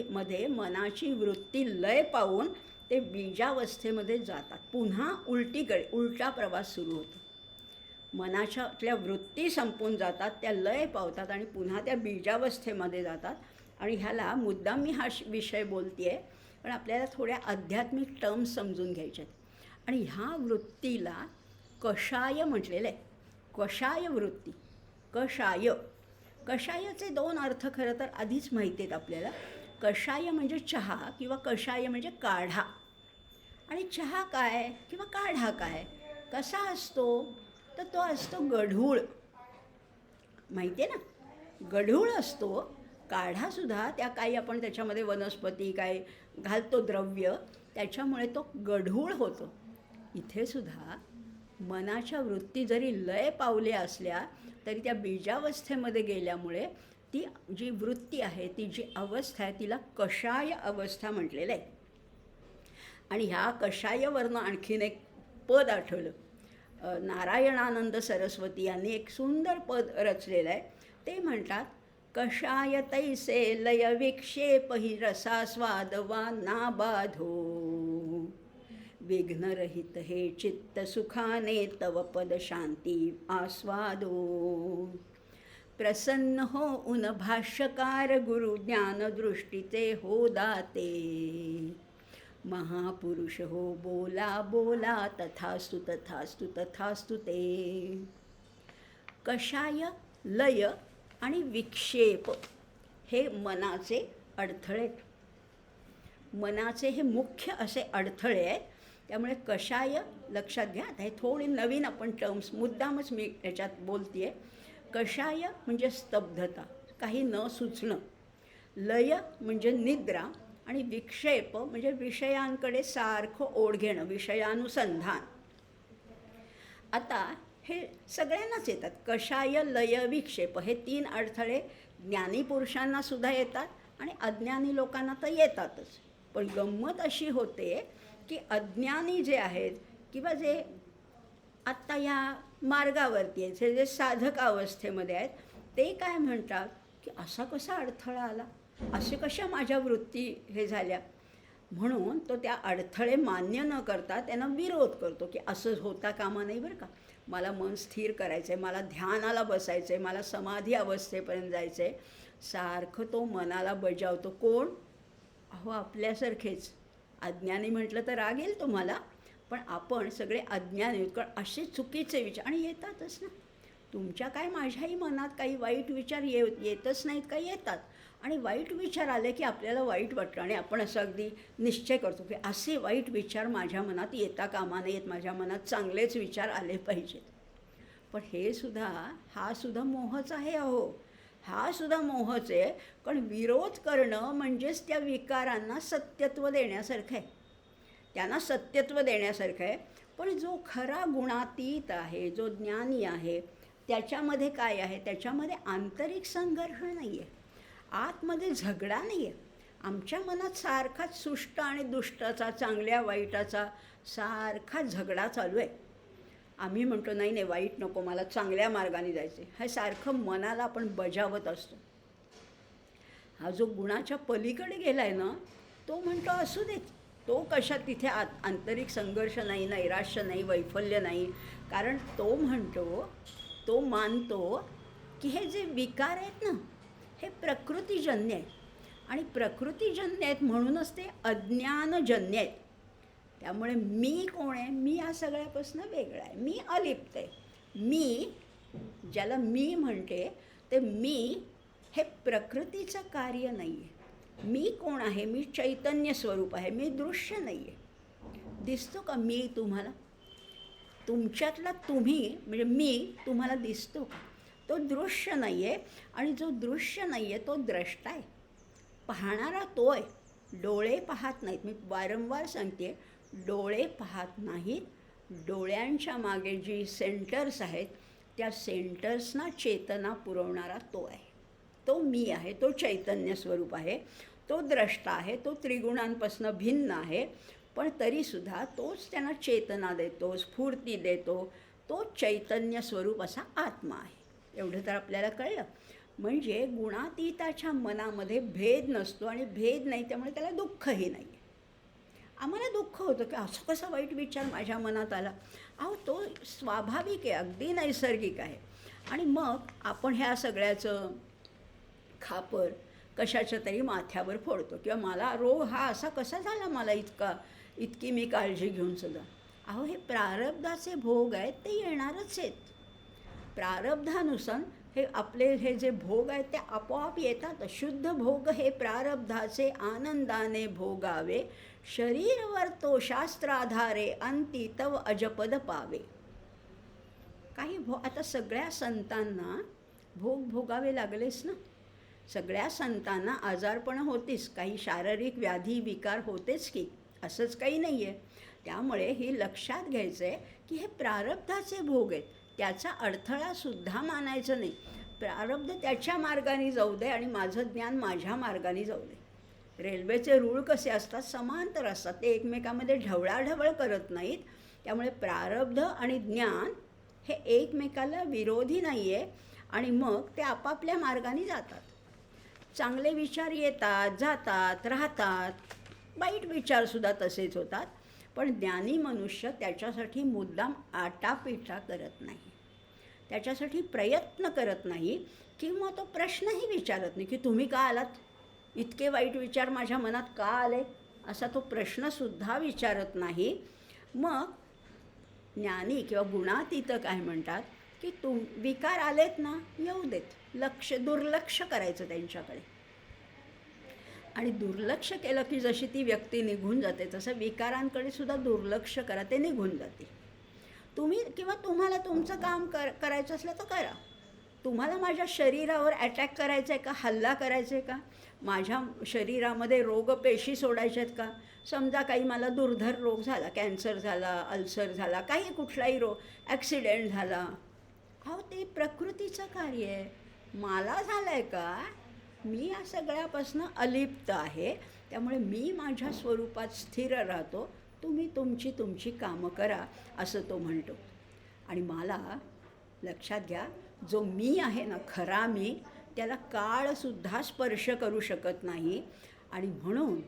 मध्ये मनाची वृत्ती लय पावून ते बीजावस्थेमध्ये जातात. पुन्हा उलटा प्रवास सुरू होतो. मनाच्यातल्या वृत्ती संपून जातात, त्या लय पावतात आणि पुन्हा त्या बीजावस्थेमध्ये जातात. आणि ह्याला मुद्दाम मी हा विषय बोलते आहे, पण आपल्याला थोड्या आध्यात्मिक टर्म्स समजून घ्यायच्या आहेत. आणि ह्या वृत्तीला कषाय म्हटलेलं आहे. कषाय वृत्ती, कषायाचे दोन अर्थ खरं तर आधीच माहिती आहेत आपल्याला. कषाय म्हणजे चहा किंवा कषाय म्हणजे काढा. आणि चहा काय किंवा काढा काय कसा असतो, तर तो असतो गढूळ. माहिती आहे ना, गढूळ असतो. काढासुद्धा त्या काही आपण त्याच्यामध्ये वनस्पती काय घालतो, द्रव्य, त्याच्यामुळे तो गढूळ होतो. इथे सुद्धा मनाच्या वृत्ती जरी लय पावल्या असल्या तरी त्या बीजावस्थेमध्ये गेल्यामुळे ती जी वृत्ती आहे, ती जी अवस्था आहे, तिला कषाय अवस्था म्हटलेलं आहे. आणि ह्या कषायवरनं आणखीन एक पद आठवलं. नारायणानंद सरस्वती यांनी एक सुंदर पद रचलेलं आहे. ते म्हणतात, कषाय तैसे लय विक्षेप हि रसास्वादवा ना बाधो, विघ्नरहित हे चित्त सुखाने तव पद शांती आस्वादो, प्रसन्न हो उन भाष्यकार गुरु ज्ञान दृष्टीचे हो दाते, महापुरुष हो बोला बोला तथास्तु तथास्तु तथास्तु ते. कषाय, लय आणि विक्षेप हे मनाचे अडथळे, मनाचे हे मुख्य असे अडथळे आहेत. त्यामुळे कषाय लक्षात घ्या. आता हे थोडी नवीन आपण टर्म्स मुद्दामच मी याच्यात बोलते आहे. कषाय म्हणजे स्तब्धता, काही न सुचणं. लय म्हणजे निद्रा आणि विक्षेप म्हणजे विषयांकडे सारखं ओढ घेणं, विषयानुसंधान. आता हे सगळ्यांनाच येतात. कषाय, लय, विक्षेप हे तीन अडथळे ज्ञानी पुरुषांना सुद्धा येतात आणि अज्ञानी लोकांना तर येतातच. पण गंमत अशी होते की अज्ञानी जे आहेत किंवा जे आत्ता ह्या मार्गावरती आहेत, जे साधक अवस्थेमध्ये आहेत, ते काय म्हणतात की असा कसा अडथळा आला, असे कशा माझ्या वृत्ती हे झाल्या. म्हणून तो त्या अडथळे मान्य न करता त्यांना विरोध करतो की असं होता कामा नाही बरं का. मला मन स्थिर करायचं आहे, मला ध्यानाला बसायचं आहे, मला समाधी अवस्थेपर्यंत जायचं आहे. सारखं तो मनाला बजावतो. कोण? अहो आपल्यासारखेच. अज्ञानी म्हटलं तर राग येईल तुम्हाला, पण आपण सगळे अज्ञानी आहोत. कारण असे चुकीचे विचार आणि येतातच ना. तुमच्या काय माझ्याही मनात काही वाईट विचार येतच नाहीत का? येतात. आणि वाईट विचार आले की आपल्याला वाईट वाटतं आणि आपण असं अगदी निश्चय करतो की असे वाईट विचार माझ्या मनात येता कामा नयेत, माझ्या मनात चांगलेच विचार आले पाहिजेत. पण हा सुद्धा मोहच आहे अहो. हा सुद्धा मोहच आहे. कारण विरोध करणं म्हणजेच त्या विकारांना सत्यत्व देण्यासारखं आहे, त्यांना सत्यत्व देण्यासारखं आहे. पण जो खरा गुणातीत आहे, जो ज्ञानी आहे, त्याच्यामध्ये काय आहे? त्याच्यामध्ये आंतरिक संघर्ष नाही आहे, आतमध्ये झगडा नाही आहे. आमच्या मनात सारखाच सुष्ट आणि दुष्टाचा, चांगल्या वाईटाचा सारखा झगडा चालू आहे. आम्ही म्हणतो नाही नाही वाईट नको, मला चांगल्या मार्गाने जायचे. हे सारखं मनाला आपण बजावत असतो. हा जो गुणाच्या पलीकडे गेला आहे ना, तो म्हणतो असू देत. तो कशात तिथे आंतरिक संघर्ष नाही, नैराश्य नाही, वैफल्य नाही. कारण तो म्हणतो, तो मानतो की हे जे विकार आहेत ना, हे प्रकृतीजन्य आहेत. आणि प्रकृतीजन्य आहेत म्हणूनच ते अज्ञानजन्य आहेत. त्यामुळे मी कोण आहे? मी या सगळ्यापासून वेगळा आहे, मी अलिप्त आहे. मी, ज्याला मी म्हणते, ते मी हे प्रकृतीचं कार्य नाही आहे. मी कोण आहे? मी चैतन्य स्वरूप आहे, मी दृश्य नाही आहे. दिसतो का मी तुम्हाला? तुमच्यातला तुम्ही म्हणजे मी तुम्हाला दिसतो का? तो दृश्य नाही आहे. आणि जो दृश्य नाही आहे तो द्रष्टा आहे, पाहणारा तो आहे. डोळे पाहत नाहीत. मी वारंवार सांगते, डोळे पाहत नाहीत. डोळ्यांच्या मागे जी सेंटर्स आहेत, त्या सेंटर्सना चेतना पुरवणारा तो आहे. तो मी आहे, तो चैतन्य स्वरूप आहे, तो द्रष्टा आहे, तो त्रिगुणांपासून भिन्न आहे. पण तरीसुद्धा तोच त्यांना चेतना देतो, स्फूर्ती देतो. तो चैतन्य स्वरूप असा आत्मा आहे. एवढं तर आपल्याला कळलं. म्हणजे गुणातीताच्या मनामध्ये भेद नसतो आणि भेद नाही, त्यामुळे त्याला दुःखही नाही. आम्हाला दुःख होतं की असं कसा वाईट विचार माझ्या मनात आला. अहो तो स्वाभाविक आहे, अगदी नैसर्गिक आहे. आणि मग आपण ह्या सगळ्याचं खापर कशाच्या तरी माथ्यावर फोडतो किंवा मला रोग हा असा कसा झाला, मला इतकी मी काळजी घेऊन सुद्धा. अहो हे प्रारब्धाचे भोग आहेत, ते येणारच आहेत. प्रारब्धानुसार हे जे भोग आहेत ते आपोआप येतात. शुद्ध भोग हे प्रारब्धाचे आनंदाने भोगावे, शरीरवर तो शास्त्राधारे अंती तव अजपद पावे. आता सगळ्या संतांना भोग भोगावे लागलेच ना. सगळ्या संतांना आजारपणं होतीच, काही शारीरिक व्याधी विकार होतेच की, असंच काही नाही आहे. त्यामुळे हे लक्षात घ्यायचं आहे की हे प्रारब्धाचे भोग आहेत, त्याचा अडथळासुद्धा मानायचं नाही. प्रारब्ध त्याच्या मार्गाने जाऊ दे आणि माझं ज्ञान माझ्या मार्गाने जाऊ दे. रेल्वेचे रूळ कसे असतात? समांतर असतात, ते एकमेकांमध्ये ढवळाढवळ करत नाहीत. त्यामुळे प्रारब्ध आणि ज्ञान हे एकमेकाला विरोधी नाही आहे. आणि मग ते आपापल्या मार्गाने जातात. चांगले विचार येतात, जातात, राहतात. वाईट विचारसुद्धा तसेच होतात. पण ज्ञानी मनुष्य त्याच्यासाठी मुद्दाम आटापिटा करत नाही, त्याच्यासाठी प्रयत्न करत नाही किंवा तो प्रश्नही विचारत नाही की तुम्ही का आलात, इतके वाईट विचार माझ्या मनात का आले, असा तो प्रश्नसुद्धा विचारत नाही. मग ज्ञानी किंवा गुणातीत काय म्हणतात की विकार आलेत ना, येऊ देत, दुर्लक्ष करायचं त्यांच्याकडे. आणि दुर्लक्ष केलं की जशी ती व्यक्ती निघून जाते, तसं विकारांकडे सुद्धा दुर्लक्ष करा, ते निघून जाते. तुम्हाला तुमचं काम करायचं असलं तर करा. तुम्हाला माझ्या शरीरावर अटॅक करायचा आहे का, हल्ला करायचा आहे का, माझ्या शरीरामध्ये रोगपेशी सोडायच्या आहेत का? समजा काही मला दुर्धर रोग झाला, कॅन्सर झाला, अल्सर झाला, काही कुठलाही रोग, ॲक्सिडेंट झाला, अहो ते प्रकृतीचं कार्य आहे. मला झालं आहे का? मी या सगळ्यापासून अलिप्त आहे. त्यामुळे मी माझ्या स्वरूपात स्थिर राहतो, तुम्ही तुमची कामं करा, असं तो म्हणतो. आणि मला लक्षात घ्या, जो मी आहे ना, खरा मी, त्याला काळसुद्धा स्पर्श करू शकत नाही. आणि म्हणून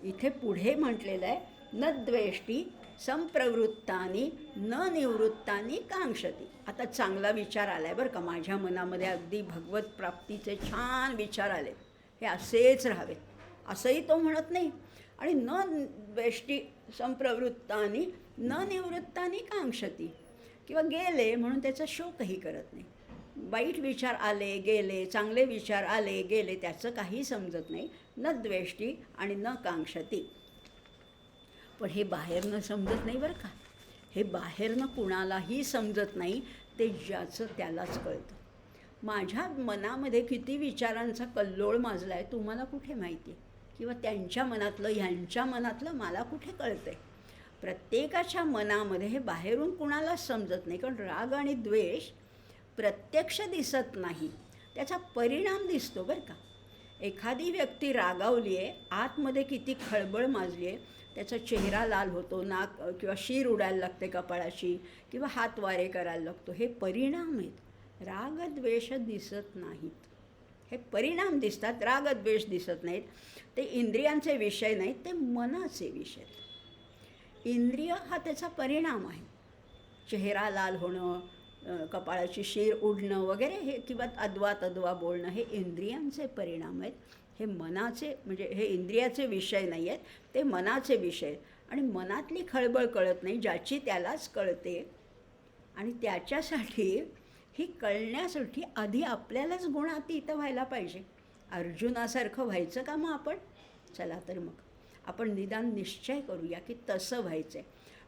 इथे पुढे म्हटलेलं आहे, न द्वेष्टी संप्रवृत्तानी न निवृत्तानी कांक्षती. आता चांगला विचार आला आहे बरं का, माझ्या मनामध्ये अगदी भगवत प्राप्तीचे छान विचार आले, हे असेच राहावेत असंही तो म्हणत नाही. आणि न द्वेष्टी संप्रवृत्तानी न निवृत्तानी कांक्षती, किंवा गेले म्हणून त्याचा शोकही करत नाही. वाईट विचार आले गेले, चांगले विचार आले गेले, त्याचं काही समजत नाही. न द्वेष्टी आणि न कांक्षती. पण हे बाहेरनं समजत नाही बरं का, हे बाहेरनं कुणालाही समजत नाही, ते ज्याचं त्यालाच कळतं. माझ्या मनामध्ये किती विचारांचा कल्लोळ माजला आहे तुम्हाला कुठे माहिती आहे, किंवा त्यांच्या मनातलं ह्यांच्या मनातलं मला कुठे कळतं आहे. प्रत्येकाच्या मनामध्ये हे बाहेरून कुणालाच समजत नाही, कारण राग आणि द्वेष प्रत्यक्ष दिसत नाही, त्याचा परिणाम दिसतो बरं का. एखादी व्यक्ती रागावली आहे, आतमध्ये किती खळबळ माजली आहे, त्याचा चेहरा लाल होतो, नाक किंवा शीर उडायला लागते कपाळाची, किंवा हात वारे करायला लागतो, हे परिणाम आहेत. रागद्वेष दिसत नाहीत, हे परिणाम दिसतात, रागद्वेष दिसत नाहीत. ते इंद्रियांचे विषय नाहीत, ते मनाचे विषय आहेत. इंद्रिय हा त्याचा परिणाम आहे. चेहरा लाल होणं, कपाळाची शीर उडणं वगैरे हे, किंवा अद्वा तद्वा बोलणं, हे इंद्रियांचे परिणाम आहेत. हे मनाचे, म्हणजे हे इंद्रियाचे विषय नाही आहेत, ते मनाचे विषय आहेत. आणि मनातली खळबळ कळत नाही, ज्याची त्यालाच कळते. आणि त्याच्यासाठी ही कळण्यासाठी आधी आपल्यालाच गुणातीत व्हायला पाहिजे. अर्जुनासारखं व्हायचं का मग आपण? चला तर मग आपण निदान निश्चय करूया की तसं व्हायचं आहे.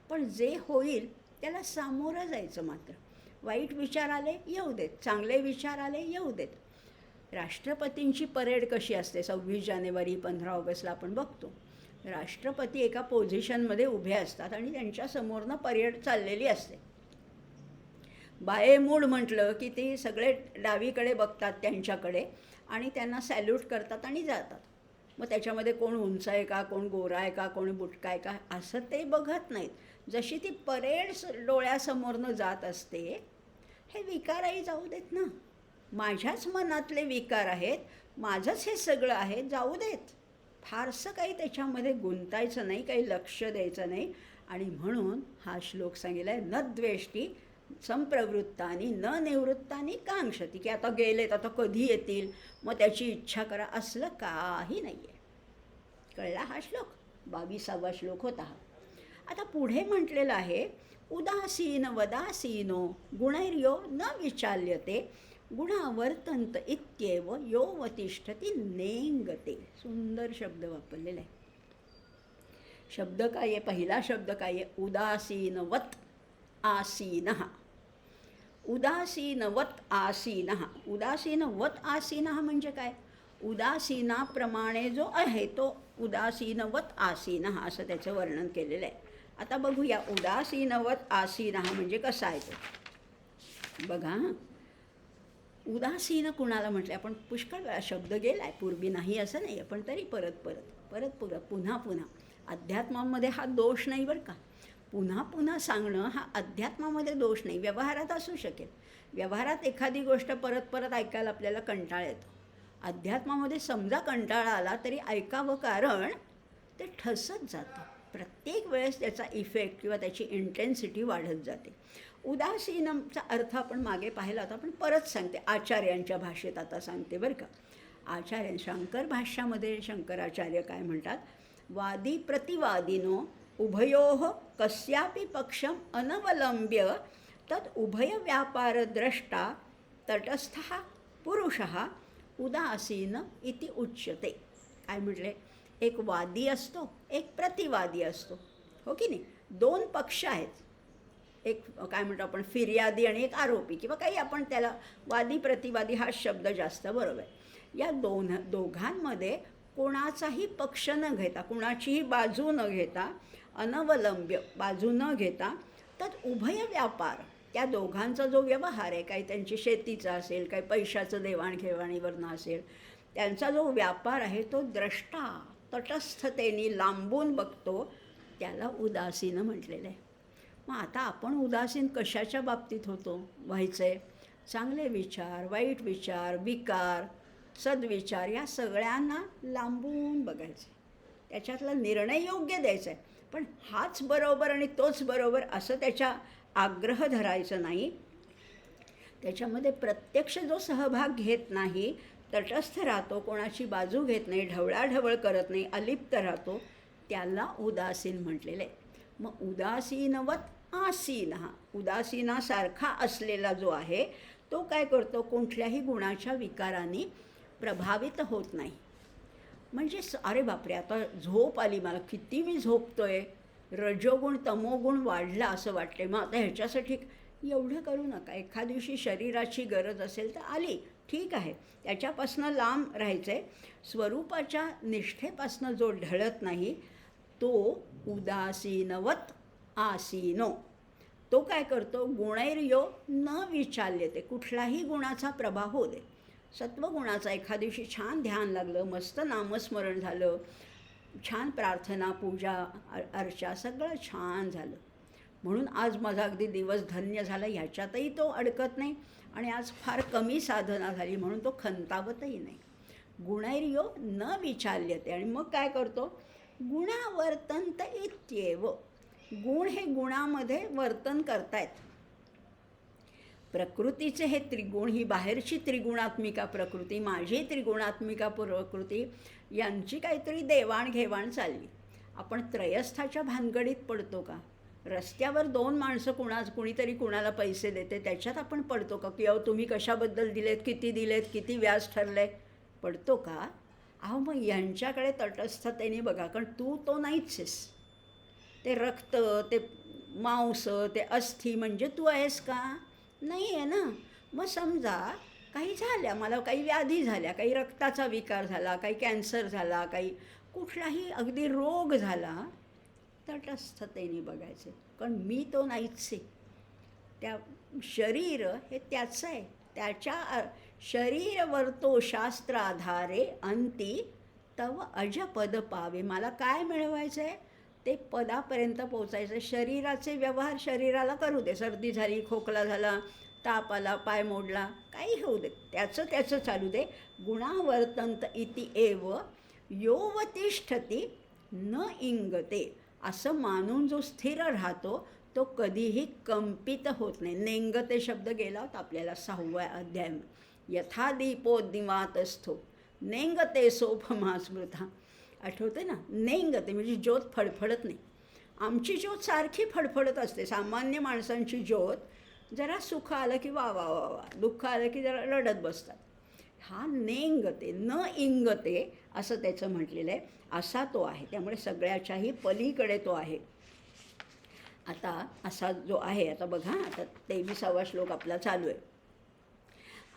पण जे होईल त्याला सामोरं जायचं. मात्र वाईट विचार आले येऊ देत, चांगले विचार आले येऊ देत. राष्ट्रपतींची परेड कशी असते 26 जानेवारी 15 ऑगस्टला आपण बघतो. राष्ट्रपती एका पोझिशनमध्ये उभे असतात आणि त्यांच्यासमोरनं परेड चाललेली असते. बायेमूड म्हटलं की ते सगळे डावीकडे बघतात त्यांच्याकडे आणि त्यांना सॅल्यूट करतात आणि जातात. मग त्याच्यामध्ये कोण उंच आहे का, कोण गोरा आहे का, कोण बुटका आहे का, असं ते बघत नाहीत. जशी ती परेड डोळ्यासमोरनं जात असते, हे विकारही जाऊ देत ना. माझ्याच मनातले विकार आहेत, माझंच हे सगळं आहे, जाऊ देत. फारसं काही त्याच्यामध्ये गुंतायचं नाही, काही लक्ष द्यायचं नाही. आणि म्हणून हा श्लोक सांगितला आहे, न द्वेष्टी संप्रवृत्तानी न निवृत्तानी कांक्षती, की आता गेलेत आता कधी येतील, मग त्याची इच्छा करा, असलं काही नाही आहे. कळला हा श्लोक? 22वा श्लोक होता हा. आता पुढे म्हटलेलं आहे, उदासीन वदासीनो गुणैर्यो न विचाल्यते गुणावर्तंत इत्येव योवतिष्ठती नेंगते. सुंदर शब्द वापरलेला आहे. शब्द काय आहे? पहिला शब्द काय आहे? उदासीनवत आसीनः. उदासीनवत आसीनः. उदासीनवत आसीनः म्हणजे काय? उदासीनाप्रमाणे जो आहे तो उदासीनवत आसीनः असं त्याचं वर्णन केलेलं आहे. आता बघूया उदासीनवत आसीनः म्हणजे कसा आहे तो. बघा, उदासीन कुणाला म्हटलं? आपण पुष्कळ वेळा शब्द गेला आहे, पूर्वी नाही असं नाही, पण तरी पुन्हा अध्यात्मामध्ये हा दोष नाही बरं का. पुन्हा पुन्हा सांगणं हा अध्यात्मामध्ये दोष नाही, व्यवहारात असू शकेल. व्यवहारात एखादी गोष्ट परत परत ऐकायला आपल्याला कंटाळा येतो. अध्यात्मामध्ये समजा कंटाळा आला तरी ऐकावं, कारण ते ठसत जातं. प्रत्येक वेळेस त्याचा इफेक्ट किंवा त्याची इंटेन्सिटी वाढत जाते. उदासीनचा अर्थ आपण मागे पाहिला होता, पण परत सांगते, आचार्यांच्या भाषेत आता सांगते बरं का. शंकर भाष्यामध्ये शंकराचार्य काय म्हणतात? वादी प्रतिवादिनो उभयोः कस्यापि पक्षम अनवलंब्य तद उभय व्यापारद्रष्टा तटस्थः पुरुषः उदासीन इति उच्यते. काय म्हटले? एक वादी असतो, एक प्रतिवादी असतो, हो की नाही? दोन पक्ष आहेत, एक काय म्हणतो आपण फिर्यादी आणि एक आरोपी, किंवा काही आपण त्याला वादी प्रतिवादी हा शब्द जास्त बरोबर आहे. या दोघांमध्ये कोणाचाही पक्ष न घेता, कुणाचीही बाजू न घेता, अनवलंब्य बाजू न घेता, तर उभय व्यापार, त्या दोघांचा जो व्यवहार आहे, काही त्यांची शेतीचा असेल, काही पैशाचं देवाणघेवाणीवरनं असेल, त्यांचा जो व्यापार आहे तो द्रष्टा तटस्थतेने लांबून बघतो, त्याला उदासीन म्हटलेलं आहे. मग आता आपण उदासीन कशाच्या बाबतीत व्हायचं आहे? चांगले विचार, वाईट विचार, विकार, सद्विचार या सगळ्यांना लांबून बघायचे. त्याच्यातला निर्णय योग्य द्यायचा आहे. पण हाच बरोबर आणि तोच बरोबर असं त्याच्या आग्रह धरायचं नाही. त्याच्यामध्ये प्रत्यक्ष जो सहभाग घेत नाही, तटस्थ राहतो, कोणाची बाजू घेत नाही, ढवळाढवळ करत नाही, अलिप्त राहतो, त्याला उदासीन म्हटलेलं आहे. मग उदासीनवत आसीन, हा उदासीनासारखा असलेला जो आहे तो काय करतो, कुठल्याही गुणाच्या विकाराने प्रभावित होत नाही. म्हणजे अरे बापरे, आता झोप आली, मला किती मी झोपतोय, रजोगुण तमोगुण वाढला असं वाटते, मग आता ह्याच्यासाठी एवढं करू नका. एखाद्या दिवशी शरीराची गरज असेल तर आली, ठीक आहे, त्याच्यापासनं लांब राहायचं आहे. स्वरूपाच्या निष्ठेपासनं जो ढळत नाही तो उदासीनवत आसीनो. तो काय करतो, गुणैर्यो न विचाल्यते, कुठलाही गुणाचा प्रभाव होऊ दे. सत्वगुणाचा एखाद्या दिवशी छान ध्यान लागलं, मस्त नामस्मरण झालं, छान प्रार्थना पूजा अर्चा सगळं छान झालं, म्हणून आज माझा अगदी दिवस धन्य झाला, ह्याच्यातही तो अडकत नाही. आणि आज फार कमी साधना झाली म्हणून तो खंतावतही नाही. गुणैर्यो न विचाल्यते. आणि मग काय करतो, गुणावर्तंत इत्येव, गुण हे गुणामध्ये वर्तन करतायत. प्रकृतीचे हे त्रिगुण, ही बाहेरची त्रिगुणात्मिका प्रकृती, माझी त्रिगुणात्मिका प्रकृती, यांची काहीतरी देवाणघेवाण चालली. आपण त्रयस्थाच्या भानगडीत पडतो का? रस्त्यावर दोन माणसं कुणीतरी कुणाला पैसे देते, त्याच्यात आपण पडतो का की अहो तुम्ही कशाबद्दल दिलेत, किती व्याज ठरले, पडतो का? अहो मग यांच्याकडे तटस्थतेने बघा, कारण तू तो नाहीच आहेस. ते रक्त, ते मांस, ते अस्थी म्हणजे तू आहेस का? नाही आहे ना. मग समजा काही झाल्या, मला काही व्याधी झाल्या, काही रक्ताचा विकार झाला, काही कॅन्सर झाला, काही कुठलाही अगदी रोग झाला, तटस्थतेने बघायचे, कारण मी तो नाहीच आहे. त्या शरीर हे त्याचं आहे, त्याच्या शरीरवर्तो शास्त्र आधारे अंती तव अजपद पावे. मला काय मिळवायचं आहे, ते पदापर्यंत पोचायचं. शरीराचे व्यवहार शरीराला करू दे, सर्दी झाली, खोकला झाला, ताप आला, पाय मोडला, काही होऊ दे, त्याचं चालू दे. गुणावर्तंत इति एव योवतिष्ठती न इंगते, असं मानून जो स्थिर राहतो तो कधीही कंपित होत नाही. नेंगते शब्द गेला होता आपल्याला 6व्या अध्यायात. यथा दीपोद्दिमातस्थो नेंगते सोपमा स्मृता. आठवते ना, नेंगते म्हणजे ज्योत फडफडत नाही. आमची ज्योत सारखी फडफडत असते. सामान्य माणसांची ज्योत जरा सुख आलं की वा वा वा वा, दुःख आलं की जरा रडत बसतात. हा नेंगते न इंगते असं त्याचं म्हटलेलं आहे. असा तो आहे, त्यामुळे सगळ्याच्याही पलीकडे तो आहे. आता असा जो आहे, आता बघा, आता 23वा श्लोक आपला चालू आहे.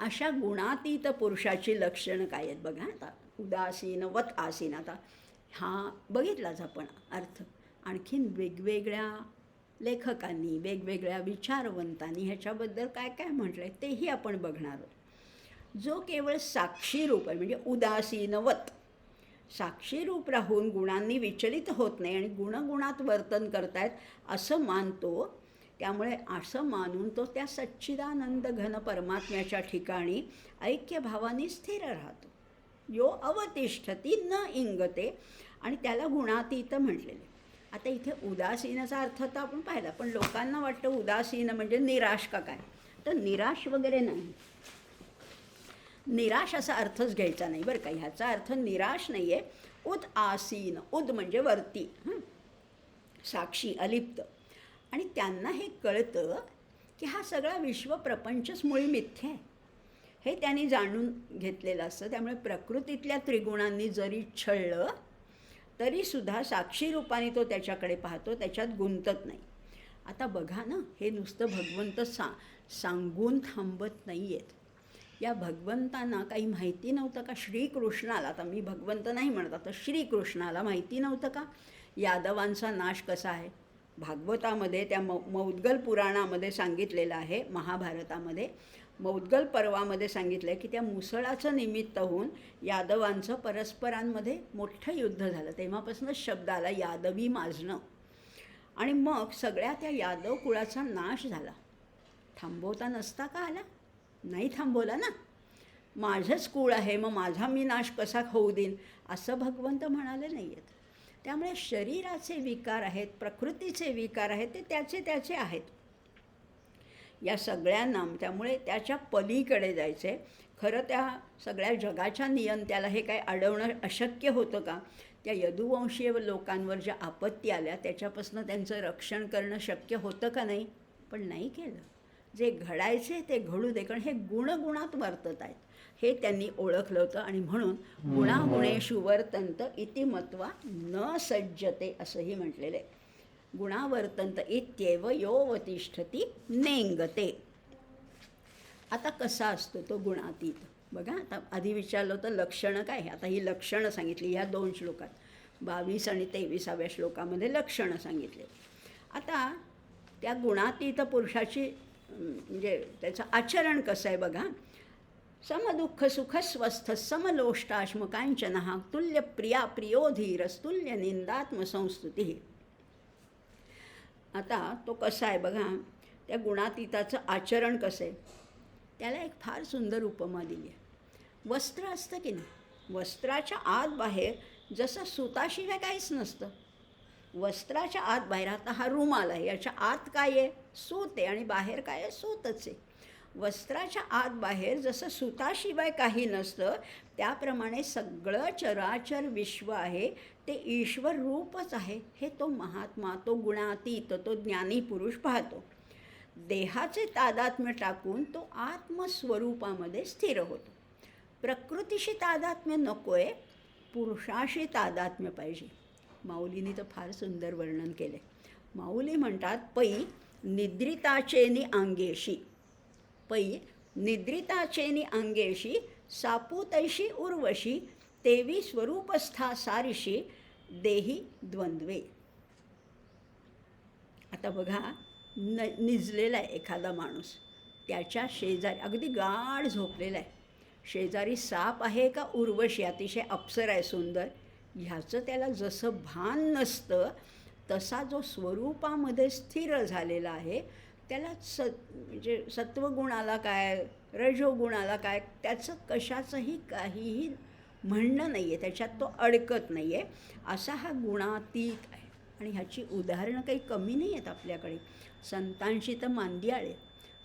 अशा गुणातीत पुरुषाची लक्षणं काय आहेत बघा. आता उदासीनवत आसीन, आता हा बघितलाच आपण अर्थ. आणखीन वेगवेगळ्या लेखकांनी, वेगवेगळ्या विचारवंतांनी ह्याच्याबद्दल काय काय म्हटलं आहे तेही आपण बघणार आहोत. जो केवळ साक्षी रूप आहे, म्हणजे उदासीनवत, साक्षी रूप राहून गुणांनी विचलित होत नाही आणि गुणगुणात वर्तन करतायत असं मानतो. त्यामुळे असं मानून तो त्या सच्चिदानंद घन परमात्म्याच्या ठिकाणी ऐक्यभावाने स्थिर राहतो. यो अवतिष्ठती न इंगते, आणि त्याला गुणातीत म्हटलेले. आता इथे उदासीनाचा अर्थ तर आपण पाहिला, पण लोकांना वाटतं उदासीन म्हणजे निराश का काय, तर निराश वगैरे नाही. निराश असा अर्थच घ्यायचा नाही बरं का. ह्याचा अर्थ निराश नाही आहे. उद आसीन, उद म्हणजे वरती, साक्षी, अलिप्त. आणि त्यांना हे कळतं की हा सगळा विश्वप्रपंचच मुळी मिथ्या आहे, हे त्यांनी जाणून घेतलेलं असतं. त्यामुळे प्रकृतीतल्या त्रिगुणांनी जरी छळलं तरीसुद्धा साक्षी रूपाने तो त्याच्याकडे पाहतो, त्याच्यात गुंतत नाही. आता बघा ना, हे नुसतं भगवंत सांगून थांबत नाही आहेत. या भगवंतांना काही माहिती नव्हतं का? श्रीकृष्णाला, आता मी भगवंत नाही म्हणत, आता श्रीकृष्णाला माहिती नव्हतं का यादवांचा नाश कसा आहे? भागवतामध्ये, त्या मौद्गल पुराणामध्ये सांगितलेलं आहे. महाभारतामध्ये मौद्गल पर्वामध्ये सांगितलं आहे की त्या मुसळाचं निमित्त होऊन यादवांचं परस्परांमध्ये मोठं युद्ध झालं. तेव्हापासूनच शब्द आला यादवी माजणं. आणि मग सगळ्या त्या यादव कुळाचा नाश झाला. थांबवता नसता का आला? नाही थांबवला ना. माझंच कुळ आहे, मग माझा मी नाश कसा होऊ देईन असं भगवंत म्हणाले नाही आहेत. त्यामुळे शरीराचे विकार आहेत, प्रकृतीचे विकार आहेत, ते त्याचे त्याचे आहेत. या सगळ्यांना त्यामुळे त्याच्या पलीकडे जायचं आहे. खरं त्या सगळ्या जगाच्या नियंत्याला हे काय अडवणं अशक्य होतं का? त्या यदुवंशीय लोकांवर ज्या आपत्ती आल्या त्याच्यापासून त्यांचं रक्षण करणं शक्य होतं का नाही? पण नाही केलं. जे घडायचे ते घडू दे, कारण हे गुणगुणात वर्तत आहेत हे त्यांनी ओळखलं होतं. आणि म्हणून गुणागुणेषु वर्तन्त इति मत्वा न सज्जते असंही म्हटलेलं आहे. गुणावर्तन्त इत्येव योवतिष्ठती नेंगते. आता कसा असतो तो गुणातीत? बघा, आता आधी विचारलं होतं लक्षणं काय, आता ही लक्षणं सांगितली ह्या 2 श्लोकात. 22 आणि 23व्या श्लोकामध्ये लक्षणं सांगितले. आता त्या गुणातीत पुरुषाची म्हणजे त्याचं आचरण कसं आहे बघा. समदुःख सुखस्वस्थ समलोष्टाश्मकांचनः तुल्य प्रिया प्रियो धीरस्तुल्य निंदात्मसंस्तुती. आता तो कसा आहे बघा, त्या गुणातीताचं आचरण कसं आहे त्याला एक फार सुंदर उपमा दिली आहे. वस्त्र असतं की नाही, वस्त्राच्या आत बाहेर जसं सुताशिवाय काहीच नसतं. वस्त्राच्या आत बाहेर, आता हा रुमाल आहे, याच्या आत काय आहे? सूत आहे, आणि बाहेर काय आहे? सूतच आहे. वस्त्राच्या आत बाहेर जसं सुताशिवाय काही नसतं, त्याप्रमाणे सगळं चराचर विश्व आहे ते ईश्वर रूपच आहे. हे तो महात्मा, तो गुणातीत, तो ज्ञानी पुरुष पाहतो. देहाचे तादात्म्य टाकून तो आत्मस्वरूपामध्ये स्थिर होतो. प्रकृतीशी तादात्म्य नको आहे, पुरुषाशी तादात्म्य पाहिजे. माऊलींनी तर फार सुंदर वर्णन केलं आहे. माऊली म्हणतात, पै निद्रिताचेनी अंगेशी, पै निद्रिताचेनी अंगेशी सापूतैशी उर्वशी तेवी स्वरूपस्था सारिशी देही द्वंद्वे. आता बघा, निजलेला आहे एखादा माणूस, त्याच्या शेजारी अगदी गाढ झोपलेला आहे. शेजारी साप आहे का उर्वशी अतिशय अप्सरा आहे सुंदर, ह्याचं त्याला जसं भान नसतं, तसा जो स्वरूपामध्ये स्थिर झालेला आहे त्याला म्हणजे सत्वगुणाला काय, रजोगुणाला काय, त्याचं कशाचंही काहीही म्हणणं नाही आहे, त्याच्यात तो अडकत नाही आहे. असा हा गुणातीत आहे. आणि ह्याची उदाहरणं काही कमी नाही आहेत आपल्याकडे. संतांशी तर मांदियाळ आहे.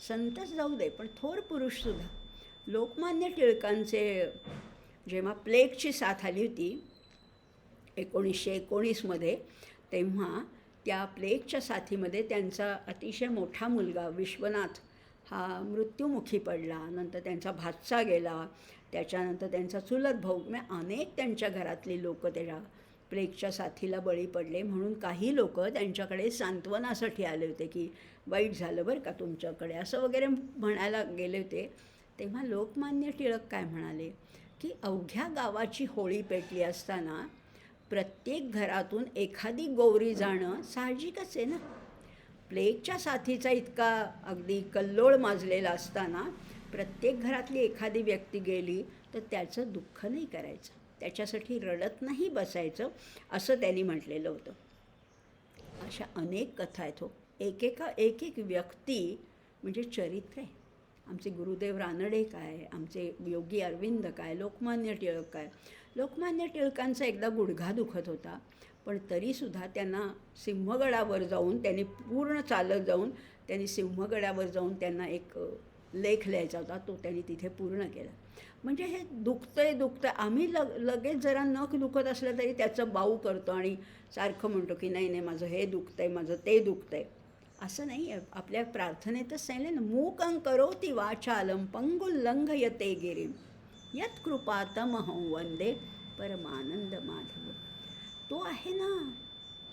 संतच जाऊ दे, पण थोर पुरुषसुद्धा. लोकमान्य टिळकांचे जेव्हा प्लेगची साथ आली होती 1919मध्ये, तेव्हा त्या प्लेगच्या साथीमध्ये त्यांचा अतिशय मोठा मुलगा विश्वनाथ हा मृत्युमुखी पडला. नंतर त्यांचा भाचा गेला, त्याच्यानंतर त्यांचा चुलत भाऊ, म्हणजे अनेक त्यांच्या घरातली लोक त्याच्या प्लेगच्या साथीला बळी पडले. म्हणून काही लोक त्यांच्याकडे सांत्वनासाठी आले होते की वाईट झालं बरं का तुमच्याकडे, असं वगैरे म्हणायला गेले होते. तेव्हा लोकमान्य टिळक काय म्हणाले की अवघ्या गावाची होळी पेटली असताना प्रत्येक घरातून एखादी गौरी जाणं साहजिकच आहे ना. प्लेगच्या साथीचा इतका अगदी कल्लोळ माजलेला असताना प्रत्येक घरातली एखादी व्यक्ती गेली तर त्याचं दुःख नाही करायचं, त्याच्यासाठी रडत नाही बसायचं, असं त्यांनी म्हटलेलं होतं. अशा अनेक कथा आहेत हो. एक एक व्यक्ती म्हणजे चरित्र आहे. आमचे गुरुदेव रानडे काय, आमचे योगी अरविंद काय, लोकमान्य टिळक काय. लोकमान्य टिळकांचा एकदा गुडघा दुखत होता, पण तरीसुद्धा त्यांना सिंहगडावर जाऊन, त्यांनी पूर्ण चालत जाऊन, त्यांनी सिंहगडावर जाऊन त्यांना एक लेख लिहायचा होता, तो त्यांनी तिथे पूर्ण केला. म्हणजे हे दुखतंय आम्ही लगेच जरा नख दुखत असलं तरी त्याचं बाऊ करतो आणि सारखं म्हणतो की नाही माझं हे दुखतंय, माझं ते दुखतंय. असं नाही आहे. आपल्या प्रार्थनेतच सांगितलं ना, मूकं करोति वाचालं पंगुल्लंघयते गिरिं यत्कृपातमहं वंदे परमानंद माधव. तो आहे ना,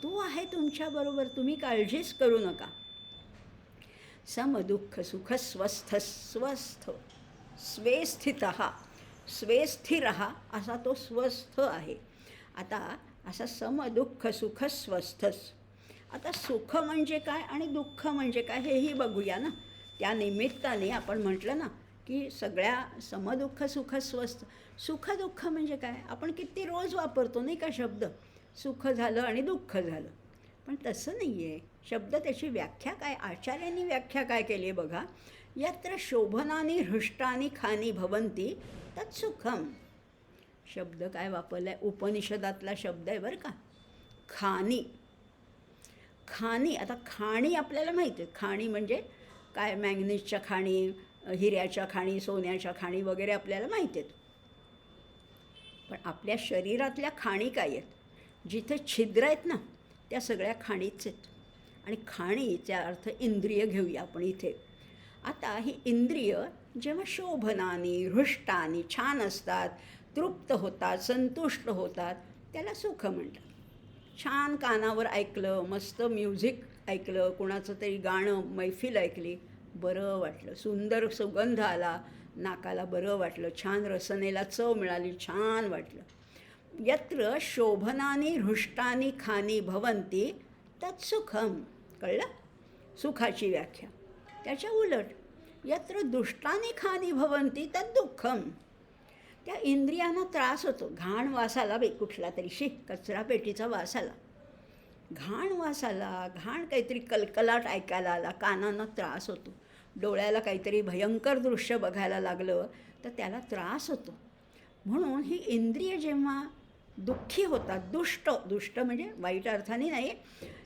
तो आहे तुमच्याबरोबर, तुम्ही काळजीच करू नका. समदुःख सुख स्वस्थ स्वे स्थिरः असा तो स्वस्थ आहे. आता असा समदुःख सुख स्वस्थस. आता सुख म्हणजे काय आणि दुःख म्हणजे काय हेही बघूया ना. त्या निमित्ताने आपण म्हटलं ना की सगळ्या समदुःख सुख स्वस्थ. सुख दुःख म्हणजे काय आपण किती रोज वापरतो नाही का शब्द, सुख झालं आणि दुःख झालं. पण तसं नाही आहे. शब्द त्याची व्याख्या काय, आचार्यांनी व्याख्या काय केली आहे बघा. यत्र शोभनानी हृष्टानी खानी भवंती तत्सुखम. शब्द काय वापरला आहे, उपनिषदातला शब्द आहे बरं का. खाणी. खाणी, आता खाणी आपल्याला माहिती आहे. खाणी म्हणजे काय, मॅंगनीजच्या खाणी, हिऱ्याच्या खाणी, सोन्याच्या खाणी वगैरे आपल्याला माहिती आहेत. पण आपल्या शरीरातल्या खाणी काय आहेत? जिथे छिद्र आहेत ना, त्या सगळ्या खाणीच आहेत. आणि खाणीचा अर्थ इंद्रिय घेऊया आपण इथे. आता ही इंद्रिय जेव्हा शोभनानी, हृष्टानी छान असतात, तृप्त होतात, संतुष्ट होतात, त्याला सुख म्हणतात. छान कानावर ऐकलं, मस्त म्युझिक ऐकलं, कुणाचं तरी गाणं, मैफिल ऐकली, बरं वाटलं, सुंदर सुगंध आला, नाकाला बरं वाटलं, छान रसनेला चव मिळाली, छान वाटलं. यत्र शोभनानी हृष्टानी खानी भवन्ति तत् सुखम. कळलं सुखाची व्याख्या. त्याच्या उलट, यत्र दुष्टानी खानी भवन्ति तत् दुःखम. त्या इंद्रियांना त्रास होतो. घाण वास आला बाई कुठला तरी, कचरा पेटीचा वास आला, घाण वास आला, घाण काहीतरी कलकलाट ऐकायला आला, कानांना त्रास होतो. डोळ्याला काहीतरी भयंकर दृश्य बघायला लागलं तर त्याला त्रास होतो. म्हणून ही इंद्रिय जेव्हा दुःखी होतात, दुष्ट म्हणजे वाईट अर्थाने नाही,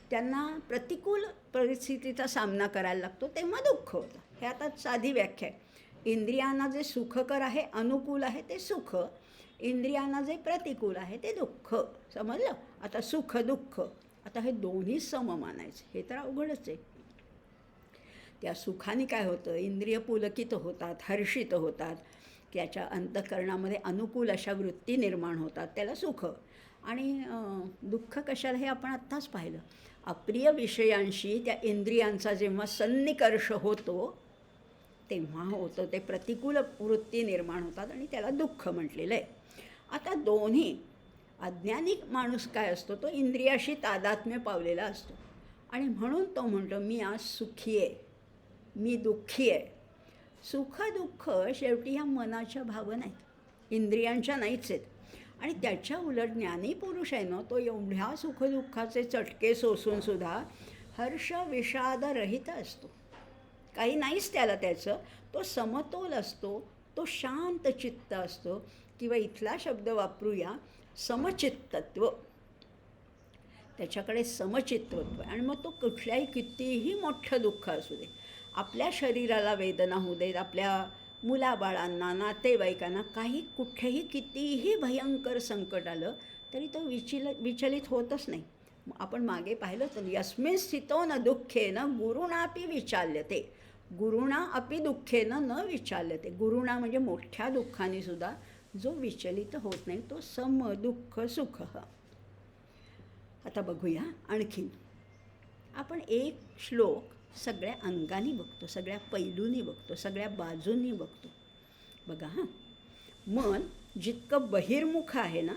त्यांना प्रतिकूल परिस्थितीचा सामना करायला लागतो, तेव्हा दुःख होतं. हे आता साधी व्याख्या आहे. इंद्रियांना जे सुखकर आहे, अनुकूल आहे, ते सुख. इंद्रियांना जे प्रतिकूल आहे ते दुःख. समजलं? आता सुख दुःख, आता हे दोन्ही सम मानायचे, हे तर अवघडच आहे. त्या सुखाने काय होतं, इंद्रिय पुलकित होतात, हर्षित होतात, त्याच्या अंतःकरणामध्ये अनुकूल अशा वृत्ती निर्माण होतात, त्याला सुख. आणि दुःख कशाला हे आपण आत्ताच पाहिलं. अप्रिय विषयांशी त्या इंद्रियांचा जेव्हा सन्निकर्ष होतो तेव्हा होतं ते प्रतिकूल वृत्ती निर्माण होतात आणि त्याला दुःख म्हटलेलं आहे. आता दोन्ही, अज्ञानी माणूस काय असतो, तो इंद्रियाशी तादात्म्य पावलेला असतो आणि म्हणून तो म्हणतो मी आज सुखी आहे, मी दुःखी आहे. सुख दुःख शेवटी ह्या मनाच्या भावना आहेत, इंद्रियांच्या नाहीच आहेत. आणि त्याच्या उलट ज्ञानी पुरुष आहे ना, तो एवढ्या सुखदुःखाचे चटके सोसूनसुद्धा हर्ष विषादरहित असतो. काही नाहीच त्याला त्याचं, तो समतोल असतो, तो शांत चित्त असतो. किंवा इथला शब्द वापरूया, समचित्तत्व. त्याच्याकडे समचित्तत्व. आणि मग तो कुठल्याही कितीही मोठं दुःख असू दे, आपल्या शरीराला वेदना होऊ देत, आपल्या मुलाबाळांना, नातेवाईकांना, काही कुठेही कितीही भयंकर संकट आलं तरी तो विचलित होतच नाही. आपण मागे पाहिलं तर यस्मिन् स्थितो न दुःखेन गुरुणापि विचाल्यते. गुरुणा अपि दुःखेन न विचाल्यते. गुरुणा म्हणजे मोठ्या दुःखाने सुद्धा जो विचलित होत नाही, तो सम दुःख सुख. आता बघूया आणखीन. आपण एक श्लोक सगळ्या अंगाने बघतो, सगळ्या पैलूंनी बघतो, सगळ्या बाजूंनी बघतो. बघा हां, मन जितकं बहिर्मुख आहे ना,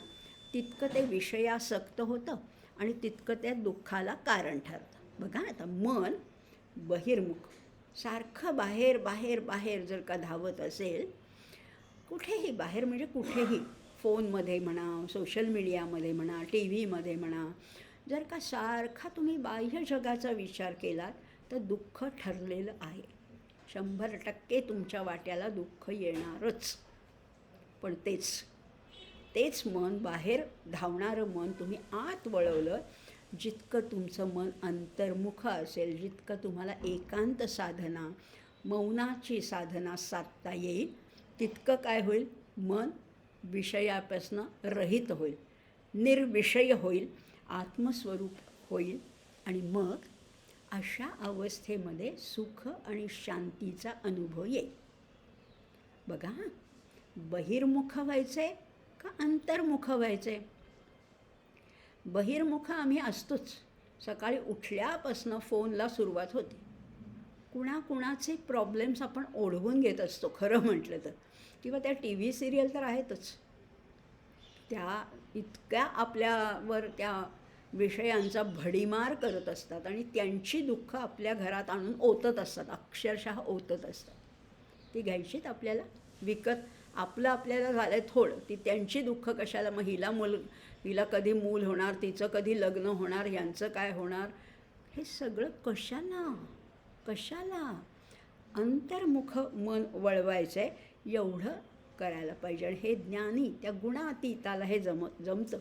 तितकं ते विषयासक्त होतं आणि तितकं त्या दुःखाला कारण ठरतं. बघा आता, मन बहिर्मुख, सारखं बाहेर बाहेर बाहेर जर का धावत असेल, कुठेही बाहेर म्हणजे कुठेही, फोनमध्ये म्हणा, सोशल मीडियामध्ये म्हणा, टी व्हीमध्ये म्हणा, जर का सारखा तुम्ही बाह्य जगाचा विचार केलात तर दुःख ठरलेलं आहे. 100% तुमच्या वाट्याला दुःख येणारच. पण तेच मन, बाहेर धावणारं मन तुम्ही आत वळवलं, जितकं तुमचं मन अंतर्मुख असेल, जितकं तुम्हाला एकांत साधना, मौनाची साधना साधता येईल, तितकं काय होईल, मन विषयापासून रहित होईल, निर्विषय होईल, आत्मस्वरूप होईल. आणि मग अशा अवस्थेमध्ये सुख आणि शांतीचा अनुभव येईल. बघा, बहिर्मुख व्हायचं आहे का अंतर्मुख व्हायचं आहे? बहिर्मुख आम्ही असतोच. सकाळी उठल्यापासनं फोनला सुरुवात होते. कुणाकुणाचे प्रॉब्लेम्स आपण ओढवून घेत असतो खरं म्हटलं तर. किंवा त्या टी व्ही सिरियल तर आहेतच, त्या इतक्या आपल्यावर त्या विषयांचा भडीमार करत असतात आणि त्यांची दुःख आपल्या घरात आणून ओतत असतात, अक्षरशः ओतत असतात. ती घ्यायचीत आपल्याला विकत. आपल्याला झालं आहे थोडं, ती त्यांची दुःख कशाला. मग हिला कधी मूल होणार, तिचं कधी लग्न होणार, ह्यांचं काय होणार, हे सगळं कशाला. अंतर्मुख मन वळवायचं आहे, एवढं करायला पाहिजे. आणि हे ज्ञानी, त्या गुणातीताला हे जमतं.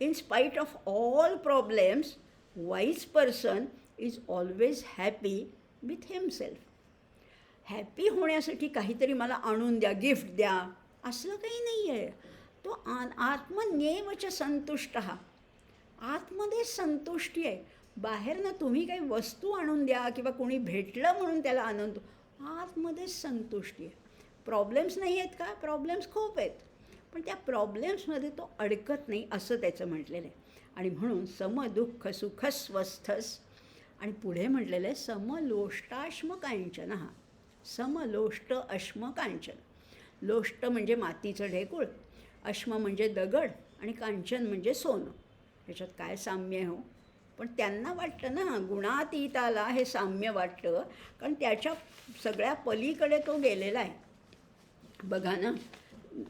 In spite of all problems wise person is always happy with himself. Happy होण्यासाठी काहीतरी मला आणून द्या, गिफ्ट द्या, असलं काही नाही आहे. तो आत्मन्येवच संतुष्ट हा. आतमध्येच संतुष्टी आहे. बाहेरनं तुम्ही काही वस्तू आणून द्या किंवा कोणी भेटलं म्हणून त्याला आनंद, आतमध्येच संतुष्टी आहे. प्रॉब्लेम्स नाही आहेत का? प्रॉब्लेम्स खूप आहेत, पण त्या प्रॉब्लेम्समध्ये तो अडकत नाही असं त्याचं म्हटलेलं आहे. आणि म्हणून समदुःख सुखस्वस्थस. आणि पुढे म्हटलेलं आहे समलोष्टाश्म कांचन. हा समलोष्ट अश्म कांचन. लोष्ट म्हणजे मातीचं ढेकूळ, अश्म म्हणजे दगड, आणि कांचन म्हणजे सोनं. त्याच्यात काय साम्य आहे हो? पण त्यांना वाटतं ना, गुणातीताला हे साम्य वाटतं, कारण त्याच्या सगळ्या पलीकडे तो गेलेला आहे. बघा ना,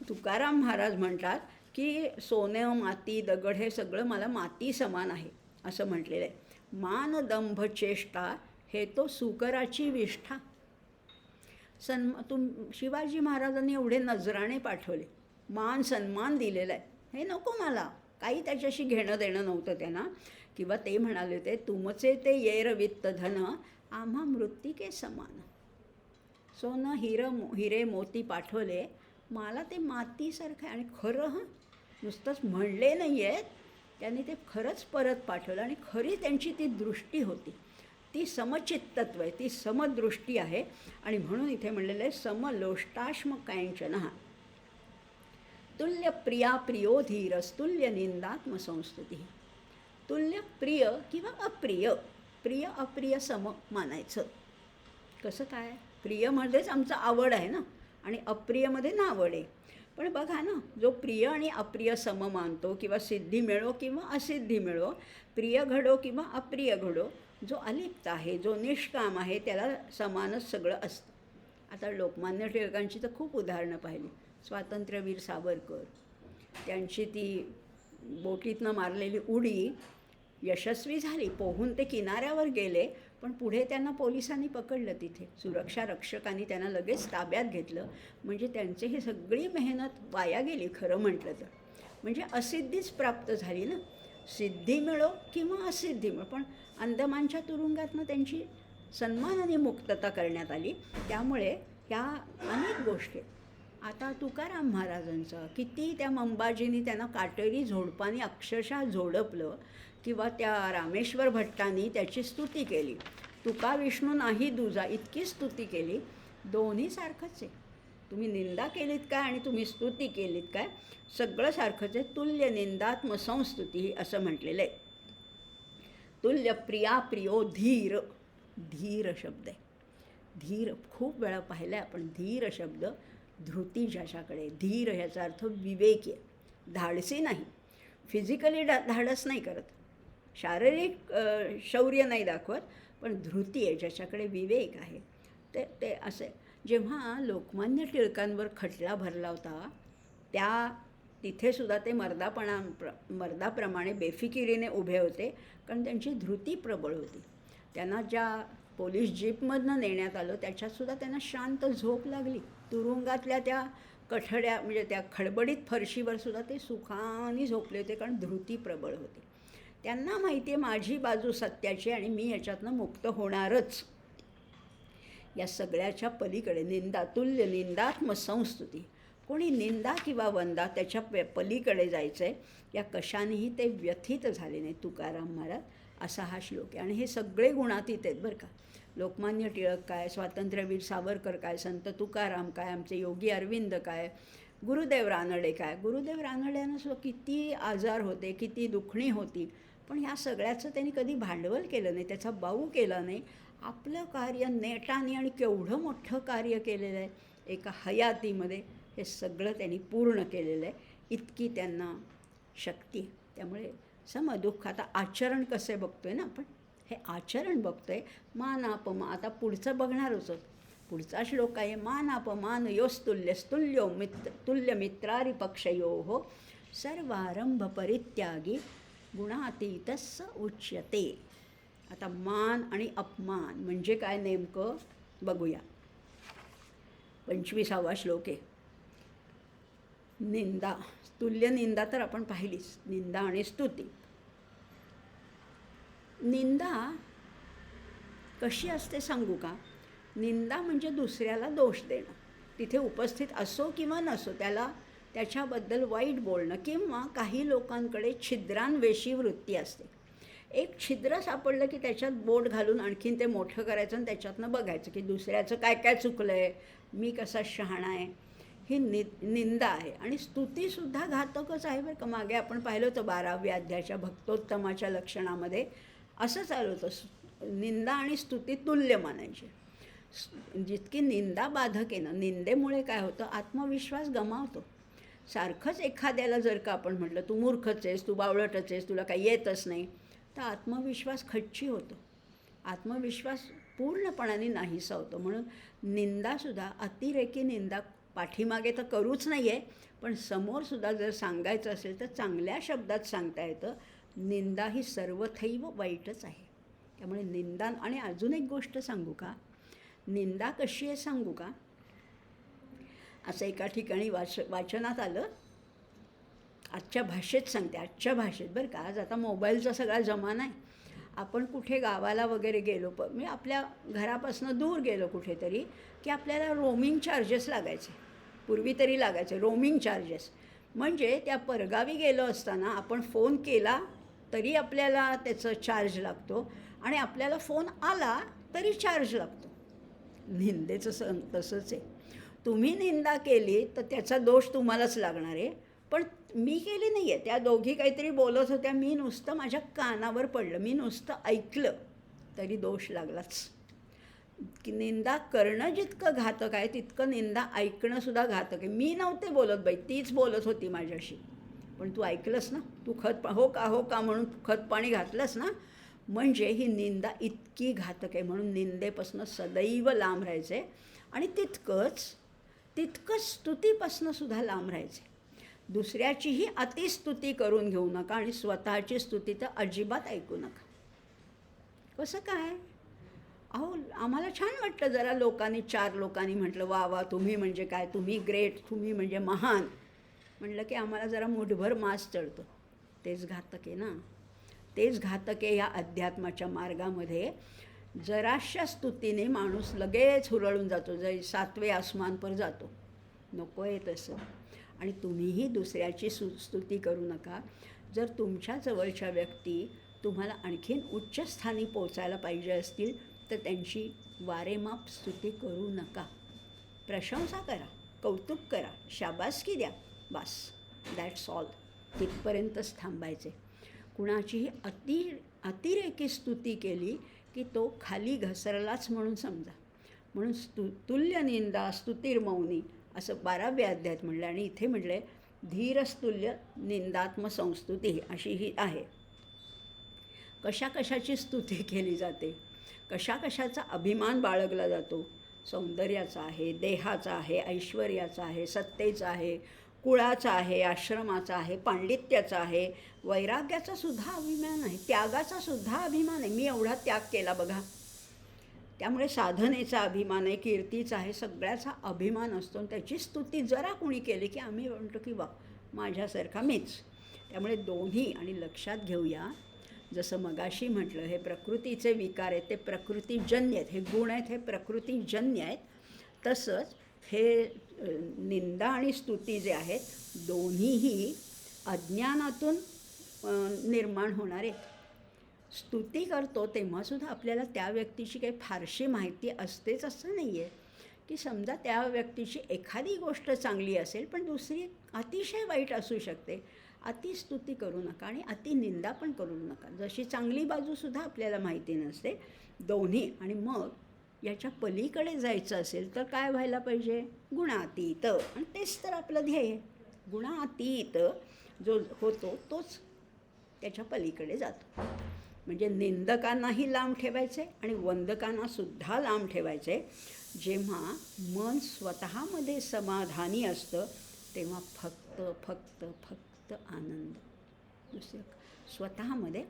तुकाराम महाराज म्हणतात की सोनं, माती, दगड हे सगळं मला माती समान आहे असं म्हटलेलं आहे. मान दंभ चेष्टा हे तो सुकराची विष्ठा. शिवाजी महाराजांनी एवढे नजराणे पाठवले, मान सन्मान दिलेला आहे, हे नको मला. काही त्याच्याशी घेणं देणं नव्हतं त्यांना. किंवा ते म्हणाले होते, तुमचे ते येर वित्त धन आम्हा मृत्तिके समान. सोनं हिरे मोती पाठवले, मला ते मातीसारखं आहे. आणि खरं हां, नुसतंच म्हणले नाही आहेत, त्यांनी ते खरंच परत पाठवलं. आणि खरी त्यांची ती दृष्टी होती, ती समचित्तत्व आहे, ती समदृष्टी आहे. आणि म्हणून इथे म्हणलेलं आहे समलोष्टाश्म कांचन. तुल्य प्रिया प्रियो धीरस्तुल्य निंदात्मसंस्तुती. तुल्य प्रिय किंवा अप्रिय, प्रिय अप्रिय सम मानायचं. कसं काय? प्रियमध्येच आमचं आवड आहे ना, आणि अप्रियमध्ये नावड आहे. पण बघा ना, जो प्रिय आणि अप्रिय सम मानतो, किंवा सिद्धी मिळो किंवा असिद्धी मिळो, प्रिय घडो किंवा अप्रिय घडो, जो अलिप्त आहे, जो निष्काम आहे, त्याला समानच सगळं असतं. आता लोकमान्य टिळकांची तर खूप उदाहरणं पाहिली. स्वातंत्र्यवीर सावरकर, त्यांची ती बोटीतनं मारलेली उडी यशस्वी झाली, पोहून ते किनाऱ्यावर गेले, पण पुढे त्यांना पोलिसांनी पकडलं. तिथे सुरक्षा रक्षकांनी त्यांना लगेच ताब्यात घेतलं. म्हणजे त्यांची ही सगळी मेहनत वाया गेली खरं म्हटलं तर. म्हणजे असिद्धीच प्राप्त झाली ना. सिद्धी मिळो किंवा असिद्धी मिळो, पण अंदमानच्या तुरुंगातनं त्यांची सन्मानाने मुक्तता करण्यात आली. त्यामुळे ह्या अनेक गोष्टी. आता तुकाराम महाराजांचं किती त्या मंबाजींनी त्यांना काटेरी झोडपानी अक्षरशः झोडपलं, किंवा त्या रामेश्वर भट्टांनी त्याची स्तुती केली. तुका विष्णू नाही दुजा इतकी स्तुती केली. दोन्ही सारखंच आहे. तुम्ही निंदा केलीत काय आणि तुम्ही स्तुती केलीत काय, सगळं सारखंच आहे. तुल्य निंदात्मसंस्तुती असं म्हटलेलं आहे. तुल्य प्रिया प्रियो धीर. धीर शब्द आहे. धीर खूप वेळा पाहिलं आहे आपण. धीर शब्द धृती ज्याच्याकडे. धीर ह्याचा अर्थ विवेकी आहे, धाडसी नाही, फिजिकली धाडस नाही करत, शारीरिक शौर्य नाही दाखवत, पण धृती आहे, ज्याच्याकडे विवेक आहे. ते असे. जेव्हा लोकमान्य टिळकांवर खटला भरला होता, तिथेसुद्धा ते मर्दाप्रमाणे बेफिकिरीने उभे होते, कारण त्यांची धृती प्रबळ होती. त्यांना ज्या पोलीस जीपमधनं नेण्यात आलं, त्याच्यातसुद्धा त्यांना शांत झोप लागली. तुरुंगातल्या त्या कठड्या, म्हणजे त्या खडबडीत फरशीवर सुद्धा ते सुखाने झोपले होते, कारण धृती प्रबळ होती. त्यांना माहिती आहे माझी बाजू सत्याची आणि मी याच्यातनं मुक्त होणारच. या सगळ्याच्या पलीकडे तुल्य निंदात्मसंस्तुती. कोणी निंदा किंवा वंदा त्याच्या पलीकडे जायचं आहे, या कशानेही ते व्यथित झाले नाही तुकाराम महाराज. असा हा श्लोक आहे. आणि हे सगळे गुणातीत आहेत बरं का. लोकमान्य टिळक काय, स्वातंत्र्यवीर सावरकर काय, संत तुकाराम काय, आमचे योगी अरविंद काय, गुरुदेव रानडे काय. गुरुदेव रानड्यांना सुद्धा किती आजार होते, किती दुखणी होती, पण ह्या सगळ्याचं त्यांनी कधी भांडवल केलं नाही, त्याचा बाऊ केला नाही. आपलं कार्य नेटाने, आणि केवढं मोठं कार्य केलेलं आहे एका हयातीमध्ये, हे सगळं त्यांनी पूर्ण केलेलं आहे. इतकी त्यांना शक्ती. त्यामुळे समदुःख. आता आचरण कसे बघतोय ना आपण, हे आचरण बघतोय. मान अपमान. आता पुढचं बघणारच आहोत. पुढचा श्लोक आहे मान अपमान योस्तुल्यस्तुल्यो तुल्य मित्रारी पक्षयो सर्वारंभ परित्यागी गुणातीतस्स उच्यते. आता मान आणि अपमान म्हणजे काय नेमकं बघूया. 25वा श्लोक आहे. निंदा, तुल्य निंदा तर आपण पाहिलीच, निंदा आणि स्तुती. निंदा कशी असते सांगू का? निंदा म्हणजे दुसऱ्याला दोष देणं, तिथे उपस्थित असो किंवा नसो त्याला त्याच्याबद्दल वाईट बोलणं, किंवा काही लोकांकडे छिद्रान्वेषी वृत्ती असते. एक छिद्र सापडलं की त्याच्यात बोट घालून आणखीन ते मोठं करायचं आणि त्याच्यातनं बघायचं की दुसऱ्याचं काय काय चुकलं आहे, मी कसा शहाणा आहे. ही निंदा आहे. आणि स्तुतीसुद्धा घातकच आहे बरं का. मागे आपण पाहिलं होतं 12व्या अध्यायाच्या भक्तोत्तमाच्या लक्षणामध्ये असंच आलं होतं, निंदा आणि स्तुती तुल्य मानायचे. जितकी निंदा बाधक आहे ना, निंदेमुळे काय होतं, आत्मविश्वास गमावतो. सारखंच एखाद्याला जर का आपण म्हटलं तू मूर्खच आहेस, तू बावळटच आहेस, तुला काही येतच नाही, तर आत्मविश्वास खच्ची होतो, आत्मविश्वास पूर्णपणाने नाहीसा होतो. म्हणून निंदासुद्धा, अतिरेकी निंदा पाठीमागे तर करूच नाही आहे, पण समोरसुद्धा जर सांगायचं असेल तर चांगल्या शब्दात सांगता येतं. निंदा ही सर्वथैव वाईटच आहे. त्यामुळे निंदा. आणि अजून एक गोष्ट सांगू का, निंदा कशी आहे सांगू का? असं एका ठिकाणी वाचनात आलं, आजच्या भाषेत सांगते, आजच्या भाषेत बरं का. आज आता मोबाईलचा सगळा जमाना आहे. आपण कुठे गावाला वगैरे गेलो, म्हणजे आपल्या घरापासून दूर गेलो कुठेतरी, की आपल्याला रोमिंग चार्जेस लागायचे. पूर्वी तरी लागायचे रोमिंग चार्जेस. म्हणजे त्या परगावी गेलो असताना आपण फोन केला तरी आपल्याला त्याचं चार्ज लागतो, आणि आपल्याला फोन आला तरी चार्ज लागतो. निंदेचं तसंच आहे. तुम्ही निंदा केली तर त्याचा दोष तुम्हालाच लागणार आहे, पण मी केली नाही आहे. त्या दोघी काहीतरी बोलत होत्या, मी नुसतं माझ्या कानावर पडलं, मी नुसतं ऐकलं तरी दोष लागलाच. की निंदा करणं जितकं घातक आहे तितकं निंदा ऐकणंसुद्धा घातक आहे. मी नव्हते बोलत बाई, तीच बोलत होती माझ्याशी, पण तू ऐकलंस ना, तू हो का म्हणून खत पाणी घातलंस ना, म्हणजे ही निंदा इतकी घातक आहे. म्हणून निंदेपासून सदैव लांब राहायचं आहे. आणि तितकंच स्तुतीपासून सुद्धा लांब राहायचे. दुसऱ्याचीही अतिस्तुती करून घेऊ नका, आणि स्वतःची स्तुती तर अजिबात ऐकू नका. कसं काय? अहो, आम्हाला छान वाटलं जरा लोकांनी, 4 लोकांनी म्हटलं वा वा तुम्ही म्हणजे काय, तुम्ही ग्रेट, तुम्ही म्हणजे महान म्हटलं की आम्हाला जरा मुठभर मास चढतो. तेच घातक आहे ना, तेच घातक आहे. या अध्यात्माच्या मार्गामध्ये जराशा स्तुतीने माणूस लगेच हुरळून जातो, जर 7वे आसमान पर जातो. नको आहे तसं. आणि तुम्हीही दुसऱ्याची स्तुती करू नका. जर तुमच्या जवळच्या व्यक्ती तुम्हाला आणखीन उच्च स्थानी पोचायला पाहिजे असतील तर त्यांची वारेमाप स्तुती करू नका. प्रशंसा करा, कौतुक करा, शाबासकी द्या, बस, दॅट्स ऑल. तिथपर्यंतच थांबायचे. कुणाचीही अतिरेकी स्तुती केली की तो खाली घसरलाच म्हणून समजा. म्हणून तुल्य निंदा स्तुतिर्मौनी असं 12व्या अध्यायात म्हटलं. आणि इथे म्हटलं आहे धीरस्तुल्य निंदात्मसंस्तुती अशी ही आहे. कशाची स्तुती केली जाते, कशाचा अभिमान बाळगला जातो. सौंदर्याचा आहे, देहाचा आहे, ऐश्वर्याचा आहे, सत्तेचा आहे, कुळाचा आहे, आश्रमाचा आहे, पांडित्याचा आहे, वैराग्याचा सुद्धा अभिमान आहे, त्यागाचा सुद्धा अभिमान आहे. मी एवढा त्याग केला बघा. त्यामुळे साधनेचा अभिमान आहे, कीर्तीचा आहे, सगळ्याचा अभिमान असतो. त्याची स्तुती जरा कुणी केली की आम्ही म्हणतो की वा माझ्यासारखा मीच. त्यामुळे दोन्ही. आणि लक्षात घेऊया, जसं मगाशी म्हटलं हे प्रकृतीचे विकार आहेत ते प्रकृतीजन्य आहेत, हे गुण आहेत हे प्रकृतीजन्य आहेत. तसंच हे निंदा आणि स्तुती जे आहेत दोन्हीही अज्ञानातून निर्माण होणार आहेत. स्तुती करतो तेव्हासुद्धा आपल्याला त्या व्यक्तीची काही फारशी माहिती असतेच असं नाही आहे. की समजा त्या व्यक्तीची एखादी गोष्ट चांगली असेल पण दुसरी अतिशय वाईट असू शकते. अतिस्तुती करू नका आणि अतिनिंदा पण करू नका. जशी चांगली बाजूसुद्धा आपल्याला माहिती नसते. दोन्ही. आणि मग याच्या पलीकडे जायचं असेल तर काय व्हायला पाहिजे? गुणातीत. आणि तेच तर आपलं ध्येय. गुणातीत जो होतो तोच त्याच्या पलीकडे जातो. म्हणजे निंदकांनाही लांब ठेवायचे आणि वंदकांनासुद्धा लांब ठेवायचे. जेव्हा मन स्वतःमध्ये समाधानी असतं तेव्हा फक्त फक्त फक्त आनंद. दुसरं स्वतःमध्ये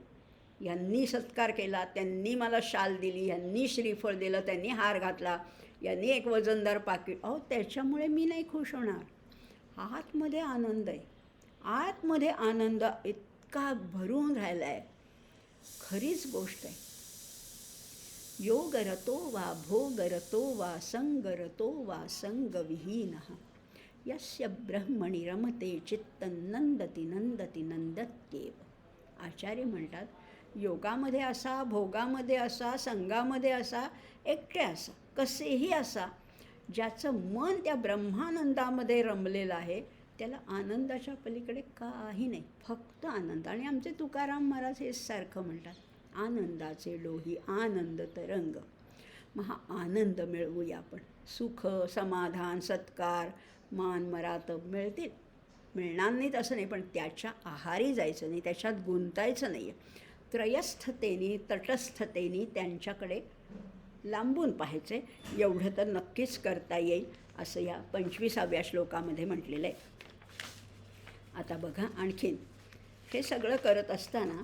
यांनी सत्कार केला, त्यांनी मला शाल दिली, यांनी श्रीफळ दिलं, त्यांनी हार घातला, यांनी एक वजनदार पाकिट, त्याच्यामुळे मी नाही खुश होणार. आतमध्ये आनंद आहे, आतमध्ये आनंद इतका भरून राहिला आहे. खरीच गोष्ट आहे. योगरतो वा भोगरतो वा संगरतो वा संगविहीनः यस्य ब्रह्मणि रमते चित्तं नंदती नंदती नंदत्येव. आचार्य म्हणतात, योगामध्ये असा, भोगामध्ये असा, संघामध्ये असा, एकटे असा, कसेही असा, ज्याचं मन त्या ब्रह्मानंदामध्ये रमलेलं आहे त्याला आनंदाच्या पलीकडे काही नाही, फक्त आनंद. आणि आमचे तुकाराम महाराज हेच सारखं म्हणतात, आनंदाचे डोही आनंद तरंग. मग हा आनंद मिळवूया आपण. सुख, समाधान, सत्कार, मान मरातब मिळतील, मिळणार नाहीत असं नाही, पण त्याच्या आहारी जायचं नाही, त्याच्यात गुंतायचं नाही आहे. त्रयस्थतेने, तटस्थतेने त्यांच्याकडे लांबून पाहायचे, एवढं तर नक्कीच करता येईल असं या 25व्या श्लोकामध्ये म्हटलेलं आहे. आता बघा आणखीन हे सगळं करत असताना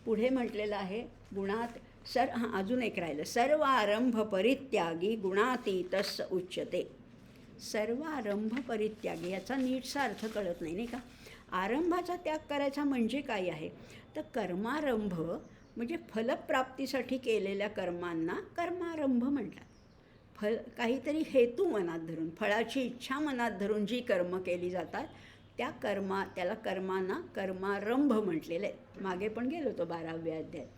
पुढे म्हटलेलं आहे गुणात अजून एक राहिलं, सर्वारंभ परित्यागी गुणातीतस उच्यते. सर्वारंभ परित्यागी याचा नीटसा अर्थ कळत नाही, नाही का? आरंभाचा त्याग करायचा म्हणजे काय आहे तर कर्मारंभ म्हणजे फलप्राप्तीसाठी केलेल्या कर्मांना कर्मारंभ म्हणतात. काहीतरी हेतू मनात धरून, फळाची इच्छा मनात धरून जी कर्म केली जातात त्याला कर्मांना कर्मारंभ म्हटलेलं आहे. मागे पण गेलो होतो 12व्या अध्यायात.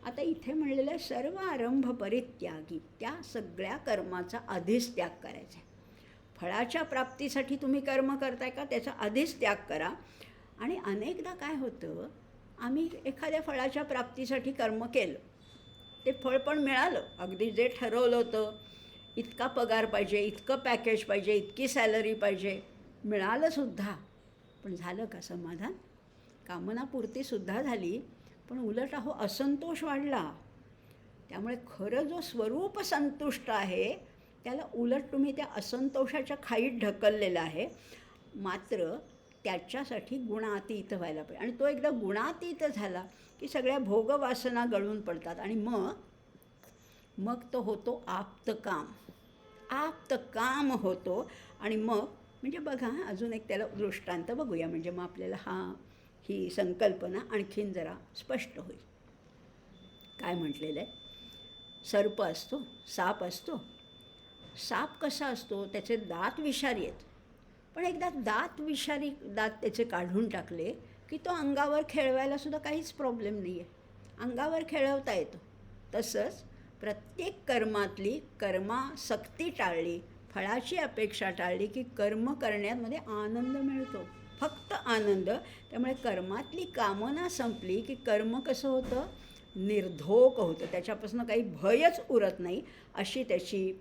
आता इथे म्हणलेलं आहे सर्व आरंभ परित्यागी, त्या सगळ्या कर्माचा आधीच त्याग करायचा आहे. फळाच्या प्राप्तीसाठी तुम्ही कर्म करताय का, त्याचा आधीच त्याग करा. आणि अनेकदा काय होतं, आम्ही एखाद्या फळाच्या प्राप्तीसाठी कर्म केलं, ते फळ पण मिळालं, अगदी जे ठरवलं होतं, इतका पगार पाहिजे, इतकं पॅकेज पाहिजे, इतकी सॅलरी पाहिजे, मिळालंसुद्धा, पण झालं का समाधान? कामनापूर्तीसुद्धा झाली, पण उलट असंतोष वाढला. त्यामुळे खरं जो स्वरूप संतुष्ट आहे त्याला उलट तुम्ही त्या असंतोषाच्या खाईत ढकललेलं आहे. मात्र त्याच्यासाठी गुणातीत व्हायला पाहिजे. आणि तो एकदा गुणातीत झाला की सगळ्या भोगवासना गळून पडतात आणि मग तो होतो आप्तकाम. आप्तकाम होतो. आणि मग म्हणजे बघा, अजून एक त्याला दृष्टांत बघूया, म्हणजे मग आपल्याला ही संकल्पना आणखीन जरा स्पष्ट होईल. काय म्हटलेलं आहे, सर्प असतो, साप असतो. साप कसा असतो, त्याचे दात विषारी आहेत, पण एकदा दात त्याचे काढून टाकले की तो अंगावर खेळवायला सुद्धा काहीच प्रॉब्लेम नाही आहे, अंगावर खेळवता येतो. तसंच प्रत्येक कर्मातली कर्मासक्ती टाळली, फळाची अपेक्षा टाळली की कर्म करण्यामध्ये आनंद मिळतो, फक्त आनंद. त्यामुळे कर्मातली कामना संपली की कर्म कसं होतं, निर्धोक होतं, त्याच्यापासून काही भयच उरत नाही, अशी त्याची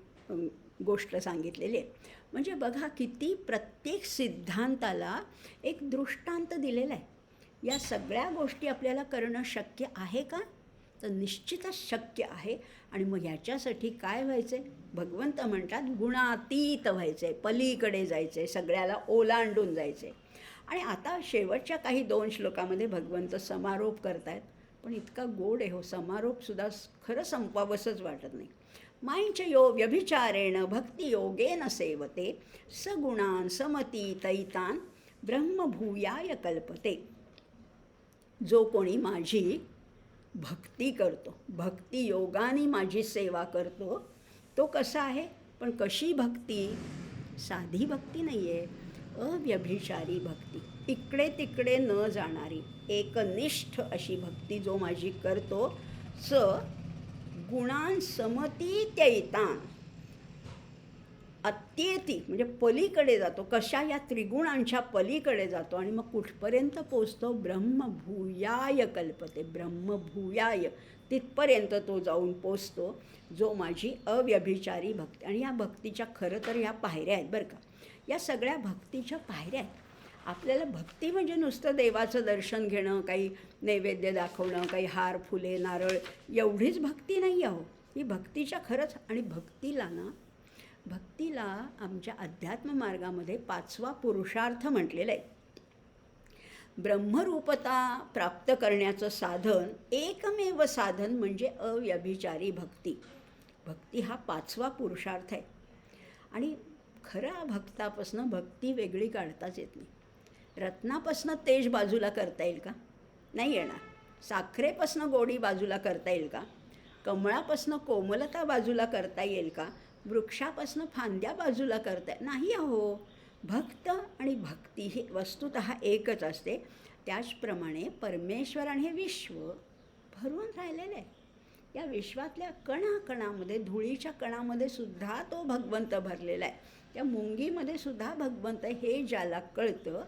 गोष्ट सांगितलेली आहे. म्हणजे बघा किती प्रत्येक सिद्धांताला एक दृष्टांत दिलेला आहे. या सगळ्या गोष्टी आपल्याला करणं शक्य आहे का, तर निश्चितच शक्य आहे. आणि मग याच्यासाठी काय व्हायचं आहे, भगवंत म्हणतात गुणातीत व्हायचं आहे, पलीकडे जायचं आहे, सगळ्याला ओलांडून जायचं आहे. आणि आता शेवटच्या काही 2 श्लोकामध्ये भगवंत समारोप करतायत, पण इतका गोड आहे हो, समारोपसुद्धा खरं संपावसंच वाटत नाही. मांच यो व्यभिचारेण भक्तियोगेन सेवते सगुणान समतीतैतान ब्रह्मभूयाय कल्पते. जो कोणी माझी भक्ती करतो, भक्तियोगाने माझी सेवा करतो, तो कसा आहे, पण कशी भक्ती, साधी भक्ती नाही आहे, अव्यभिचारी भक्ती, इकडे तिकडे न जाणारी एकनिष्ठ अशी भक्ती जो माझी करतो, गुणान समतीत्यैतान, अत्येती म्हणजे पलीकडे जातो, कशा, या त्रिगुणांच्या पलीकडे जातो. आणि मग कुठपर्यंत पोचतो, ब्रह्मभूयाय कल्पते, ब्रह्मभूयाय तिथपर्यंत तो जाऊन पोचतो, जो माझी अव्यभिचारी भक्ती. आणि या भक्तीच्या खरं तर ह्या पायऱ्या आहेत बरं का, या सगळ्या भक्तीच्या पायऱ्या आहेत. आपल्याला भक्ती म्हणजे नुसतं देवाचं दर्शन घेणं, काही नैवेद्य दाखवणं, काही हार फुले नारळ, एवढीच भक्ती नाही आहे हो. ही भक्तीच्या खरंच. आणि भक्तीला आमच्या अध्यात्म मार्गामध्ये 5वा पुरुषार्थ म्हटलेलं आहे. ब्रह्मरूपता प्राप्त करण्याचं साधन, एकमेव साधन म्हणजे अव्यभिचारी भक्ती. भक्ती हा 5वा पुरुषार्थ आहे. आणि खऱ्या भक्तापासनं भक्ती वेगळी काढताच येत नाही. रत्नापासनं तेज बाजूला करता येईल का? नाही येणार. साखरेपासनं गोडी बाजूला करता येईल का? कमळापासनं कोमलता बाजूला करता येईल का? वृक्षापासनं फांद्या बाजूला करता नाही अहो. भक्त आणि भक्ती ही वस्तुतः एकच असते. त्याचप्रमाणे परमेश्वर आणि हे विश्व भरून राहिलेलं आहे. या विश्वातल्या कणाकणामध्ये, धुळीच्या कणामध्ये सुद्धा तो भगवंत भरलेला आहे. त्या मुंगीमध्ये सुद्धा भगवंत हे ज्याला कळतं,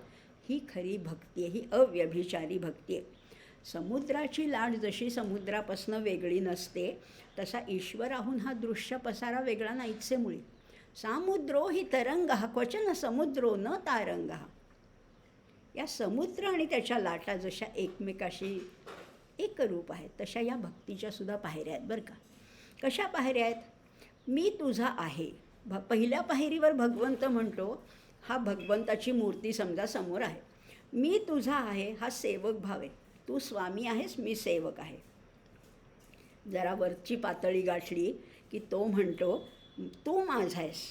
ही खरी भक्ती आहे, ही अव्यभिचारी भक्ती आहे. समुद्राची लाट जशी समुद्रापासून वेगळी नसते, तसा ईश्वराहून हा दृश्य पसारा वेगळा नाहीचे मुळी. सामुद्रो हि तरंगः क्वचन समुद्रो न तारंगः. या समुद्र आणि त्याच्या लाटा जशा एकमेकाशी एकरूप आहेत, तशा या भक्तीच्या सुद्धा पायऱ्या आहेत बरं का. कशा पायऱ्या आहेत? मी तुझा आहे. पहिल्या पायरीवर भगवंत म्हणतो, हा भगवंताची मूर्ती समजा समोर आहे. मी तुझा आहे हा सेवक भाव आहे. तू स्वामी आहेस, मी सेवक आहे. जरा वरची पातळी गाठली की तो म्हणतो तू माझा आहेस.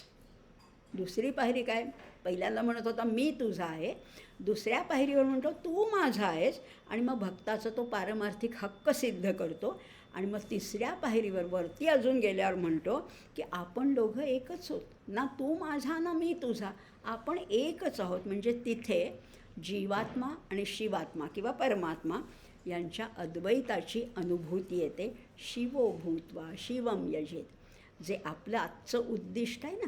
दुसरी पायरी काय? पहिल्यांदा म्हणत होता मी तुझा आहे. दुसऱ्या पायरीवर म्हणतो तू माझा आहेस, आणि मग भक्ताचा तो पारमार्थिक हक्क सिद्ध करतो. आणि मग तिसऱ्या पायरीवर वरती अजून गेल्यावर म्हणतो की आपण दोघं एकच आहोत ना, तू माझा ना मी तुझा, आपण एकच आहोत. म्हणजे तिथे जीवात्मा आणि शिवात्मा किंवा परमात्मा यांच्या अद्वैताची अनुभूती येते. शिवो भूत्वा शिवम यजेत. जे आपलं आजचं उद्दिष्ट आहे ना,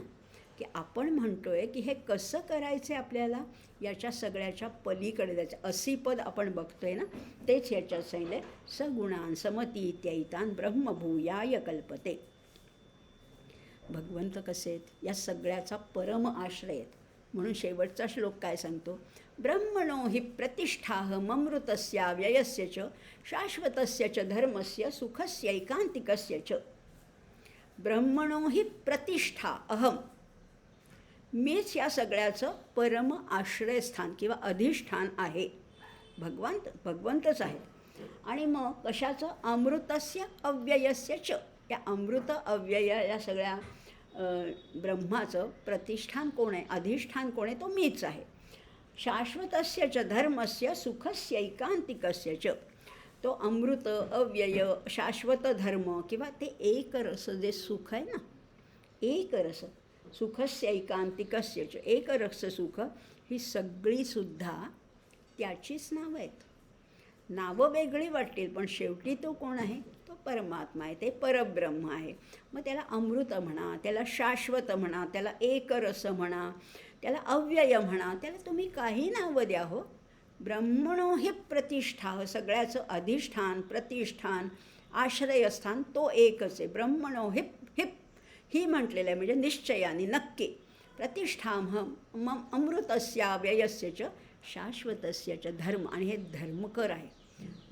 की आपण म्हणतो आहे की हे कसं करायचं आहे आपल्याला, याच्या सगळ्याच्या पलीकडे जायचं. असीपद आपण बघतो आहे ना, तेच याच्यात सांगितलं. सगुणान समती इत्यैतान ब्रह्मभूयाय कल्पते. भगवंत कसे आहेत? या सगळ्याचा परम आश्रय आहेत. म्हणून शेवटचा श्लोक काय सांगतो? ब्रह्मणो हि प्रतिष्ठा ममृतस्य व्ययस्य च शाश्वतस्य च धर्मस्य सुखस्यैकांतिकस्य च. ब्रह्मणो हि प्रतिष्ठा अहम. मीच या सगळ्याचं परम आश्रयस्थान किंवा अधिष्ठान आहे. भगवंतच आहे. आणि मग कशाचं? अमृतस्य अव्ययस्य च. या अमृत अव्यय या सगळ्या ब्रह्माचं प्रतिष्ठान कोण आहे, अधिष्ठान कोण आहे? तो मीच आहे. शाश्वतस्य च धर्मस्य सुखस्यैकांतिकस्य च. तो अमृत अव्यय शाश्वत धर्म किंवा ते एकरस जे सुख आहे ना, एकरस सुखस्यैकांतिकस्य च, एकरस सुख, ही सगळीसुद्धा त्याचीच नावं आहेत. नावं वेगळी वाटतील, पण शेवटी तो कोण आहे? तो परमात्मा आहे, ते परब्रह्म आहे. मग त्याला अमृत म्हणा, त्याला शाश्वत म्हणा, त्याला एकरस म्हणा, त्याला अव्यय म्हणा, त्याला तुम्ही काही नावं द्या हो. ब्रह्मणो हि प्रतिष्ठा, सगळ्याचं अधिष्ठान, प्रतिष्ठान, आश्रयस्थान तो एकच आहे. ब्रह्मणो हि ही म्हटलेलं आहे म्हणजे निश्चयाने नक्की. प्रतिष्ठाम अमृतस्य व्ययस्य च शाश्वतस्य च धर्म. आणि हे धर्मकर आहे,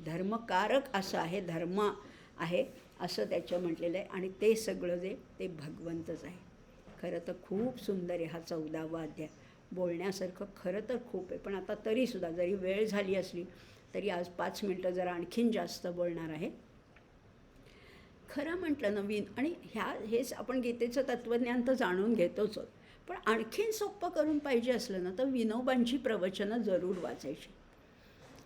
धर्मकारक असं आहे, धर्म आहे असं त्याचं म्हटलेलं आहे. आणि ते सगळं जे ते भगवंतच आहे. खरं तर खूप सुंदर आहे हा 14वा अध्याय. बोलण्यासारखं खरं तर खूप आहे, पण आता तरीसुद्धा जरी वेळ झाली असली तरी आज 5 मिनटं जरा आणखीन जास्त बोलणार आहे. खरं म्हटलं नवीन, आणि हेच आपण गीतेचं तत्त्वज्ञान तर जाणून घेतोच, पण आणखीन सोपं करून पाहिजे असलं ना, तर विनोबांची प्रवचनं जरूर वाचायची.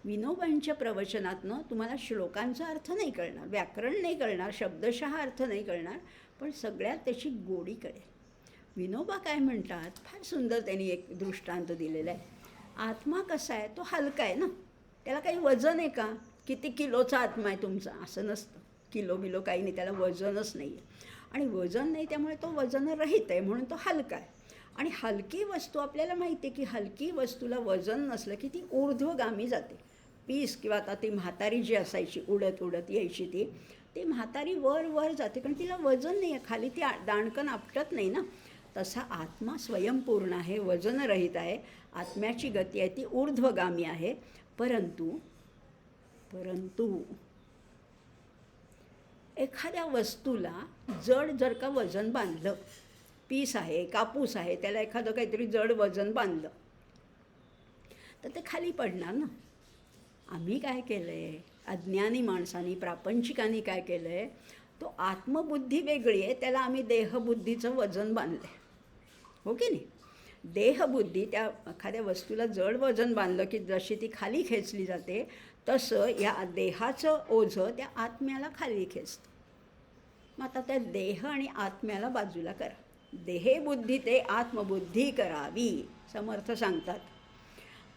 विनोबांच्या प्रवचनातनं तुम्हाला श्लोकांचा अर्थ नाही कळणार, व्याकरण नाही कळणार, शब्दशः अर्थ नाही कळणार, पण सगळ्यात त्याची गोडी कळेल. विनोबा काय म्हणतात, फार सुंदर त्यांनी एक दृष्टांत दिलेला आहे. आत्मा कसा आहे? तो हलका आहे ना, त्याला काही वजन आहे का? किती किलोचा आत्मा आहे तुमचा? असं नसतं. किलो बिलो काही नाही, त्याला वजनच नाही आहे. आणि वजन नाही त्यामुळे तो वजनरहित आहे, म्हणून तो हलका आहे. आणि हलकी वस्तू आपल्याला माहिती आहे की हलकी वस्तूला वजन नसलं की ती ऊर्ध्वगामी जाते. पीस किंवा आता ती म्हातारी जी असायची उडत उडत यायची ती म्हातारी वर वर जाते, कारण तिला वजन नाही आहे, खाली ती दाणकन आपटत नाही ना. तसा आत्मा स्वयंपूर्ण आहे, वजनरहित आहे. आत्म्याची गती आहे ती ऊर्ध्वगामी आहे. परंतु एखाद्या वस्तूला जड जर का वजन बांधलं, पीस आहे, कापूस आहे, त्याला एखादं काहीतरी जड वजन बांधलं तर ते खाली पडणार ना. आम्ही काय केलं आहे, अज्ञानी माणसांनी, प्रापंचिकांनी काय केलं आहे, तो आत्मबुद्धी वेगळी आहे, त्याला आम्ही देहबुद्धीचं वजन बांधलं आहे, हो की नाही. देहबुद्धी, त्या एखाद्या वस्तूला जड वजन बांधलं की जशी ती खाली खेचली जाते, तसं या देहाचं ओझं त्या आत्म्याला खाली खेचतं. मग आता त्या देह आणि आत्म्याला बाजूला करा. देहे बुद्धी ते आत्मबुद्धी करावी, समर्थ सांगतात.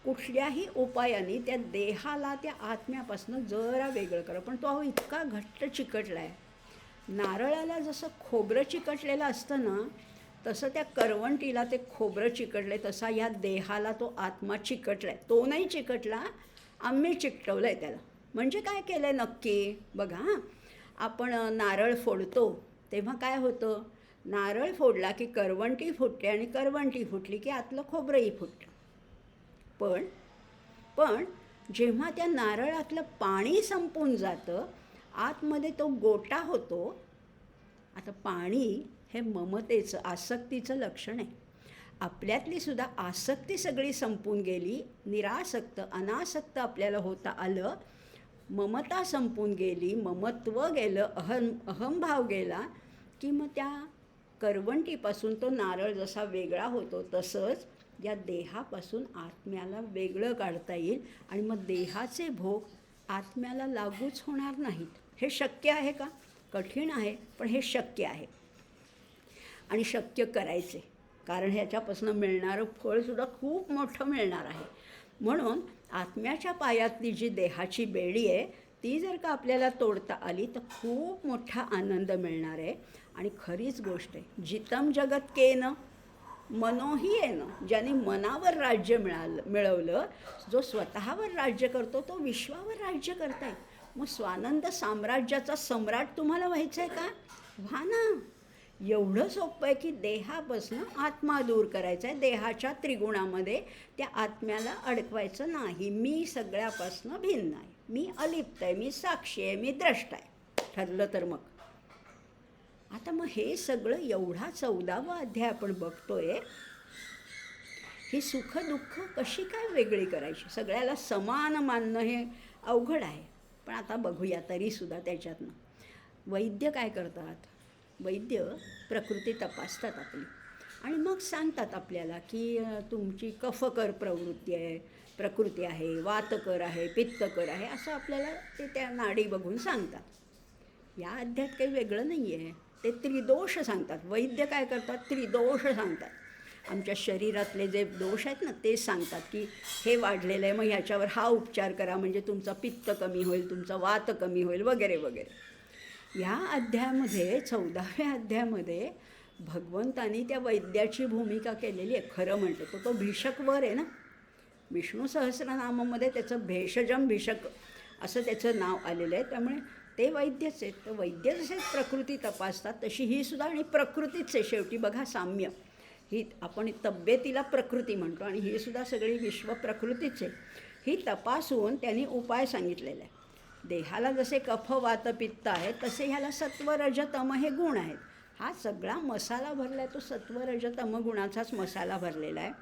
कुठल्याही उपायाने त्या देहाला त्या आत्म्यापासून जरा वेगळं करा. पण तो इतका घट्ट चिकटला आहे. नारळाला जसं खोबरं चिकटलेलं असतं ना, तसं त्या करवंटीला ते खोबरं चिकटलं, तसा या देहाला तो आत्मा चिकटला आहे. तो नाही चिकटला, आम्ही चिकटवलं आहे त्याला. म्हणजे काय केलं आहे नक्की बघा. आपण नारळ फोडतो तेव्हा काय होतं, नारळ फोडला की करवंटी फुटते आणि करवंटी फुटली की आतलं खोबरंही फुटतं. पण जेव्हा त्या नारळातलं पाणी संपून जातं, आतमध्ये तो गोटा होतो. आता पाणी हे ममतेचं, आसक्तीचं लक्षण आहे. आपल्यातली सुद्धा आसक्ती सगळी संपून गेली, निरासक्त अनासक्त आपल्याला होता आलं, ममता संपून गेली, ममत्व गेलं, अहंभाव गेला की मग त्या करवंटीपासून तो नारळ जसा वेगळा होतो, तसंच या देहापासून आत्म्याला वेगळं काढता येईल आणि मग देहाचे भोग आत्म्याला लागूच होणार नाहीत. हे शक्य आहे का? कठीण आहे, पण हे शक्य आहे आणि शक्य करायचे. कारण ह्याच्यापासून मिळणारं फळसुद्धा खूप मोठं मिळणार आहे. म्हणून आत्म्याच्या पायातली जी देहाची बेडी आहे, ती जर का आपल्याला तोडता आली तर खूप मोठा आनंद मिळणार आहे. आणि खरीच गोष्ट आहे, जितम जगत केन मनोही येणं. ज्याने मनावर राज्य मिळवलं, जो स्वतःवर राज्य करतो तो विश्वावर राज्य करताय. मग स्वानंद साम्राज्याचा सम्राट तुम्हाला व्हायचं आहे का? व्हा ना. एवढं सोपं आहे की देहापासून आत्मा दूर करायचा आहे. देहाच्या त्रिगुणामध्ये त्या आत्म्याला अडकवायचं नाही. मी सगळ्यापासून भिन्न आहे, मी अलिप्त आहे, मी साक्षी आहे, मी द्रष्टा आहे. ठरलं तर मग आता मग हे सगळं एवढा 14वा अध्याय आपण बघतोय. ही सुख दुःख कशी काय वेगळी करायची? सगळ्याला समान मानणं हे अवघड आहे. पण आता बघूया तरीसुद्धा त्याच्यातनं. वैद्य काय करतात? वैद्य प्रकृती तपासतात आपली आणि मग सांगतात आपल्याला की तुमची कफकर प्रकृती आहे, वातकर आहे, पित्तकर आहे, असं आपल्याला ते त्या नाडी बघून सांगतात. या अध्यायात काही वेगळं नाही आहे. ते त्रिदोष सांगतात. वैद्य काय करतात? त्रिदोष सांगतात. आमच्या शरीरातले जे दोष आहेत ना, ते सांगतात की हे वाढलेलं आहे, मग ह्याच्यावर हा उपचार करा म्हणजे तुमचा पित्त कमी होईल, तुमचा वात कमी होईल, वगैरे वगैरे. ह्या अध्यायामध्ये 14व्या अध्यायामध्ये भगवंतानी त्या वैद्याची भूमिका केलेली आहे. खरं म्हटलं तो भीषकवर आहे ना. विष्णू सहस्रनामामध्ये त्याचं भेषजम भीषक असं त्याचं नाव आलेलं आहे. त्यामुळे ते वैद्यच आहेत. तर वैद्य जसे प्रकृती तपासतात तशी ही सुद्धा आणि प्रकृतीच आहे. शेवटी बघा साम्य. ही आपण तब्येतीला प्रकृती म्हणतो आणि ही सुद्धा सगळी विश्व प्रकृतीच आहे. ही तपासून त्यांनी उपाय सांगितलेला आहे. देहाला जसे कफ वात पित्त आहे, तसे ह्याला सत्व रज तम हे गुण आहेत. हा सगळा मसाला भरला आहे तो सत्व रज तम गुणाचाच मसाला भरलेला आहे.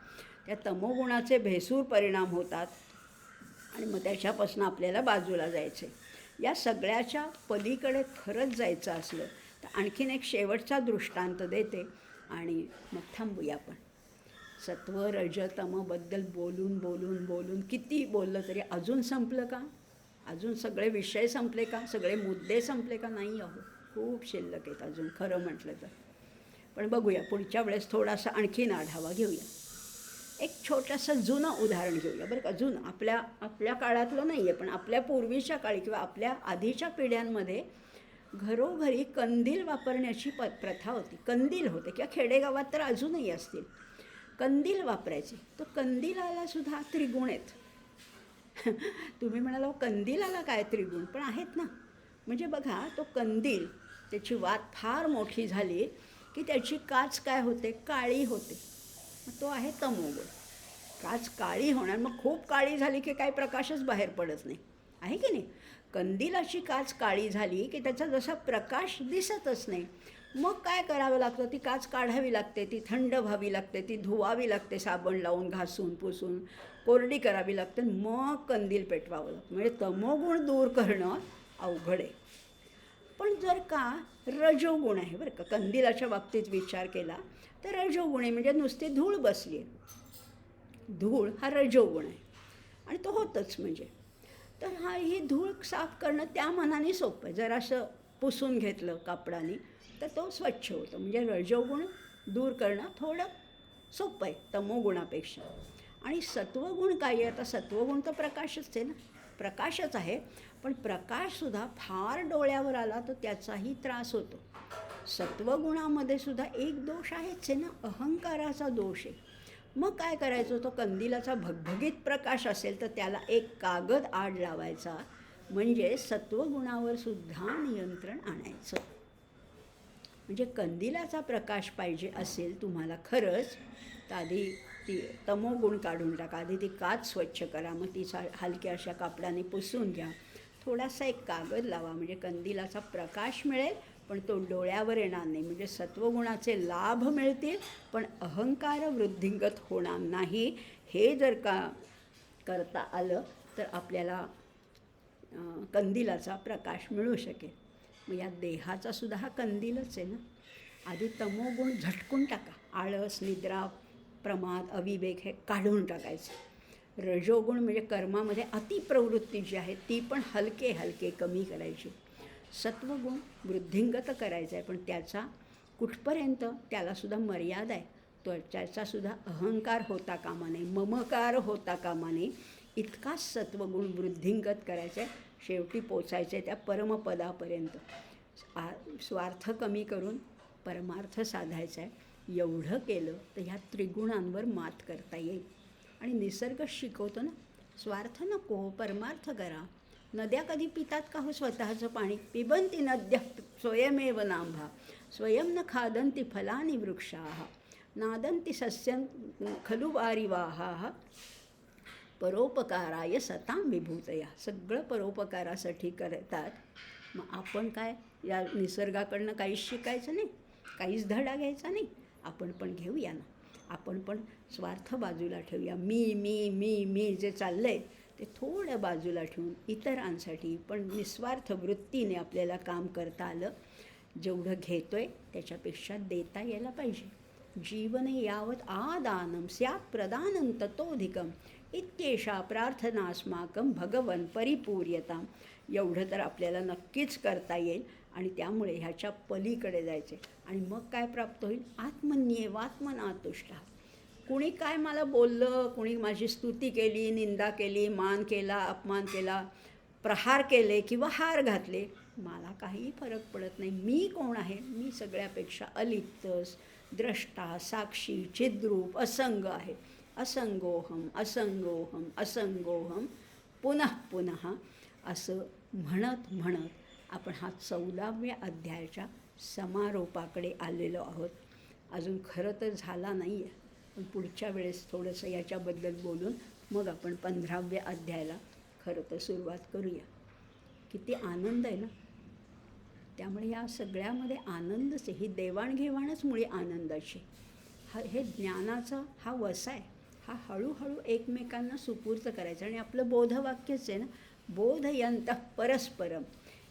त्या तमोगुणाचे भेसूर परिणाम होतात आणि मग त्याच्यापासून आपल्याला बाजूला जायचे. या सगळ्याच्या पलीकडे खरंच जायचं असलं तर आणखीन एक शेवटचा दृष्टांत देते आणि मग थांबूया आपण. सत्व रज तमबद्दल बोलून बोलून बोलून किती बोललं तरी अजून संपलं का? अजून सगळे विषय संपले का? सगळे मुद्दे संपले का? नाही अहो, खूप शिल्लक आहेत अजून खरं म्हटलं तर. पण बघूया पुढच्या वेळेस थोडासा आणखीन आढावा घेऊया. एक छोटंसं जुनं उदाहरण घेऊया बरं का. जुनं आपल्या काळातलं नाही आहे, पण आपल्या पूर्वीच्या काळी किंवा आपल्या आधीच्या पिढ्यांमध्ये घरोघरी कंदील वापरण्याची प्रथा होती. कंदील होते किंवा खेडेगावात तर अजूनही असतील. कंदील वापरायचे. तर कंदिलाला सुद्धा त्रिगुण आहेत. तुम्ही म्हणाला कंदिलाला काय त्रिगुण? पण आहेत ना. म्हणजे बघा तो कंदील, त्याची वात फार मोठी झाली की त्याची काच काय होते? काळी होते. मग तो आहे तमोगुण. काच काळी होणार. मग खूप काळी झाली की काही प्रकाशच बाहेर पडत नाही, आहे की नाही? कंदिलाची काच काळी झाली की त्याचा जसा प्रकाश दिसतच नाही. मग काय करावं लागतं? ती काच काढावी लागते, ती थंड व्हावी लागते, ती धुवावी लागते साबण लावून, घासून पुसून कोरडी करावी लागते, मग कंदील पेटवावं लागतं. म्हणजे तमोगुण दूर करणं अवघड आहे. पण जर का रजोगुण आहे बरं का, कंदिलाच्या बाबतीत विचार केला तर रजोगुण आहे, म्हणजे नुसती धूळ बसली आहे. धूळ हा रजोगुण आहे आणि तो होतच म्हणजे. तर ही धूळ साफ करणं त्या मानाने सोपं आहे. जरासं पुसून घेतलं कापडाने तर तो स्वच्छ होतो. म्हणजे रजोगुण दूर करणं थोडं सोपं आहे तमोगुणापेक्षा. आणि सत्वगुण काय आहे? आता सत्वगुण तर प्रकाशच आहे ना, प्रकाशच आहे. पण प्रकाशसुद्धा फार डोळ्यावर आला तर त्याचाही त्रास होतो. सत्वगुणामध्ये सुद्धा एक दोष आहेच आहे ना, अहंकाराचा दोष आहे. मग काय करायचं? तो कंदिलाचा भगभगीत प्रकाश असेल तर त्याला एक कागद आड लावायचा, म्हणजे सत्वगुणावर सुद्धा नियंत्रण आणायचं. म्हणजे कंदिलाचा प्रकाश पाहिजे असेल तुम्हाला खरंच, तर आधी ती तमोगुण काढून टाका. आधी ती काच स्वच्छ करा, मग ती हलक्या अशा कापडाने पुसून घ्या. थोडासा एक कागद लावा, म्हणजे कंदिलाचा प्रकाश मिळेल पण तो डोळ्यावर येणार नाही. म्हणजे सत्वगुणाचे लाभ मिळतील पण अहंकार वृद्धिंगत होणार नाही. हे जर का करता आलं तर आपल्याला कंदिलाचा प्रकाश मिळू शकेल. मग या देहाचा सुद्धा हा कंदीलच आहे ना. आधी तमोगुण झटकून टाका. आळस, निद्रा, प्रमाद, अविवेक हे काढून टाकायचं. रजोगुण म्हणजे कर्मामध्ये अतिप्रवृत्ती जी आहे ती पण हलके हलके कमी करायची. सत्वगुण वृद्धिंगत करायचा आहे, पण त्याचा कुठपर्यंत त्यालासुद्धा मर्यादा आहे. तो त्याचासुद्धा अहंकार होता कामा नये, ममकार होता कामा नये. इतकाच सत्वगुण वृद्धिंगत करायचा आहे. शेवटी पोचायचं आहे त्या परमपदापर्यंत. स्वार्थ कमी करून परमार्थ साधायचा आहे. एवढं केलं तर ह्या त्रिगुणांवर मात करता येईल. आणि निसर्ग शिकवतो ना, स्वार्थ नको, परमार्थ करा. नद्या कधी पितात का हो स्वतःचं पाणी? पिबंती नद्या स्वयमेव नांभा, स्वयं न खादंती फलानी वृक्षाः, नादंती सस्यं खलु वारिवाहाः, परोपकाराय सतां विभूतया. सगळं परोपकारासाठी करतात. मग आपण काय या निसर्गाकडनं काहीच शिकायचं नाही, काहीच धडा घ्यायचा नाही. आपण पण घेऊया ना. आपण पण स्वार्थ बाजूला ठेवूया. मी मी मी मी जे चाललं आहे ते थोडं बाजूला ठेवून इतरांसाठी पण निस्वार्थ वृत्तीने आपल्याला काम करता आलं. जेवढं घेतो आहे त्याच्यापेक्षा देता यायला पाहिजे. जीवने यावत आदानं स्यात् प्रदानं ततोधिकम् इत्येषा प्रार्थनास्माकं भगवन् परिपूर्यताम्. एवढं तर आपल्याला नक्कीच करता येईल आणि त्यामुळे ह्याच्या पलीकडे जायचे. आणि मग काय प्राप्त होईल? आत्मन्येवात्मनातुष्टः. कुणी काय मला बोललं, कुणी माझी स्तुती केली, निंदा केली, मान केला, अपमान केला, प्रहार केले किंवा हार घातले, मला काहीही फरक पडत नाही. मी कोण आहे? मी सगळ्यापेक्षा अलिप्त, द्रष्टा, साक्षी, चिद्रूप, असंग आहे. असंगोहम असंगोहम असंगोहम पुनः पुनः असं म्हणत म्हणत आपण हा 14व्या अध्यायाच्या समारोपाकडे आलेलो आहोत. अजून खरं तर झाला नाही आहे, पण पुढच्या वेळेस थोडंसं याच्याबद्दल बोलून मग आपण 15व्या अध्यायाला खरं तर सुरुवात करूया. किती आनंद आहे ना. त्यामुळे या सगळ्यामध्ये आनंदच आहे. ही देवाणघेवाणच मुळे आनंदाची. हे ज्ञानाचा हा वसा आहे. हा हळूहळू एकमेकांना सुपूर्त करायचा. आणि आपलं बोधवाक्यच आहे ना, बोधयन्तः परस्परम.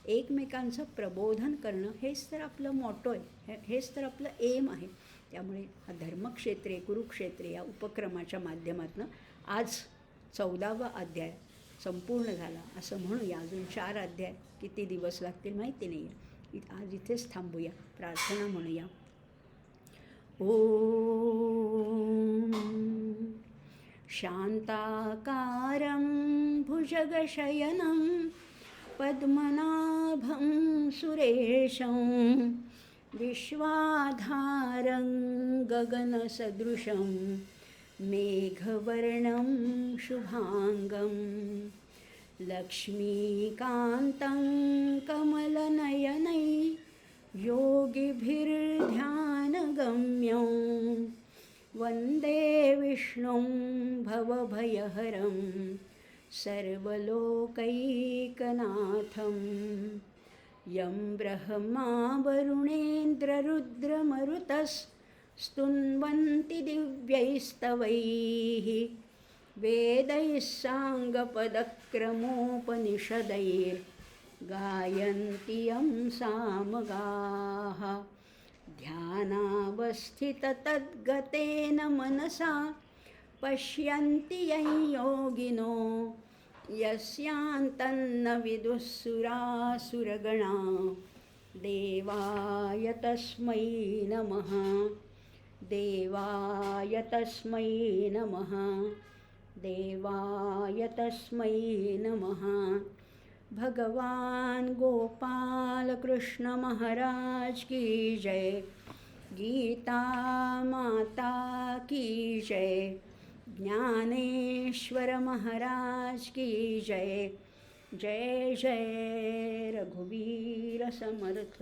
एकमेकांचं प्रबोधन करणं हेच तर आपलं मोटो आहे, हेच तर आपलं एम आहे. त्यामुळे हा धर्मक्षेत्रे कुरुक्षेत्रे या उपक्रमाच्या माध्यमातून आज 14वा अध्याय संपूर्ण झाला असं म्हणूया. अजून 4 अध्याय किती दिवस लागतील माहिती नाही आहे. आज इथेच थांबूया, प्रार्थना म्हणूया. ओम शांताकारं भुजगशयनं पद्मनाभं सुरेशं विश्वाधारं गगनसदृशं मेघवर्णं शुभांगं लक्ष्मीकान्तं कमलनयनै योगिभिर्ध्यानगम्यं वन्दे विष्णुं भवभयहरं सर्वलोकैकनाथं यं ब्रह्मा वरुणेन्द्ररुद्रमरुतस्तुन्वन्ति दिव्यैस्तवैः वेदैः साङ्गपदक्रमोपनिषदैर् गायन्ति यं सामगाः ध्यानावस्थिततद्गतेन मनसा पश्यन्ति यं योगिनो यस्यान्तन्न विदुःसुरासुरगणा देवाय तस्मै नमः देवाय तस्मै नमः देवाय तस्मै नमः। भगवान गोपाल कृष्ण महाराज की जय। गीता माता की जय। ज्ञानेश्वर महाराज की जय। जय जय रघुवीर समर्थ।